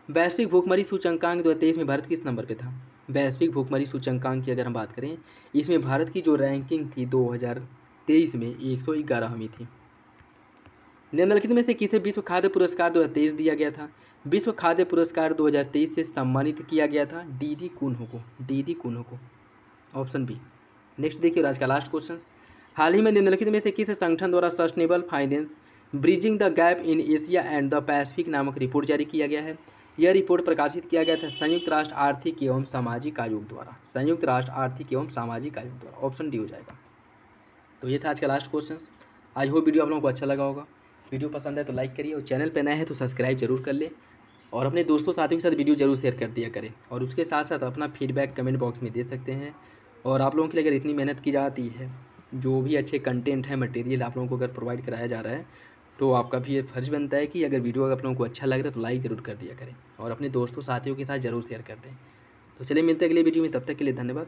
[SPEAKER 1] वैश्विक भूखमरी सूचकांक 2023 में भारत किस नंबर पे था? वैश्विक भूखमरी सूचकांक की अगर हम बात करें इसमें भारत की जो रैंकिंग थी 2023 में 111वीं थी। निम्नलिखित में से किसे विश्व खाद्य पुरस्कार 2023 दिया गया था? विश्व खाद्य पुरस्कार 2023 से सम्मानित किया गया था डी कुन्हो को, ऑप्शन बी। नेक्स्ट देखिए आज का लास्ट क्वेश्चन। हाल ही में निम्नलिखित में से किस संगठन द्वारा sustainable finance bridging the gap in Asia and the Pacific नामक रिपोर्ट जारी किया गया है? यह रिपोर्ट प्रकाशित किया गया था संयुक्त राष्ट्र आर्थिक एवं सामाजिक आयोग द्वारा, ऑप्शन डी हो जाएगा। तो ये था आज का last question. I hope video आप लोगों को अच्छा लगा होगा। वीडियो पसंद है तो लाइक करिए और चैनल पर नए हैं तो सब्सक्राइब जरूर कर ले और अपने दोस्तों साथियों के साथ वीडियो जरूर शेयर कर दिया करें और उसके साथ साथ अपना फीडबैक कमेंट बॉक्स में दे सकते हैं। और आप लोगों के लिए अगर इतनी मेहनत की जाती है, जो भी अच्छे कंटेंट है, मटेरियल आप लोगों को अगर प्रोवाइड कराया जा रहा है तो आपका भी ये फर्ज बनता है कि अगर वीडियो आप लोगों को अच्छा लग रहा है तो लाइक ज़रूर कर दिया करें और अपने दोस्तों साथियों के साथ ज़रूर शेयर कर दें। तो चलिए मिलते हैं अगले वीडियो में, तब तक के लिए धन्यवाद।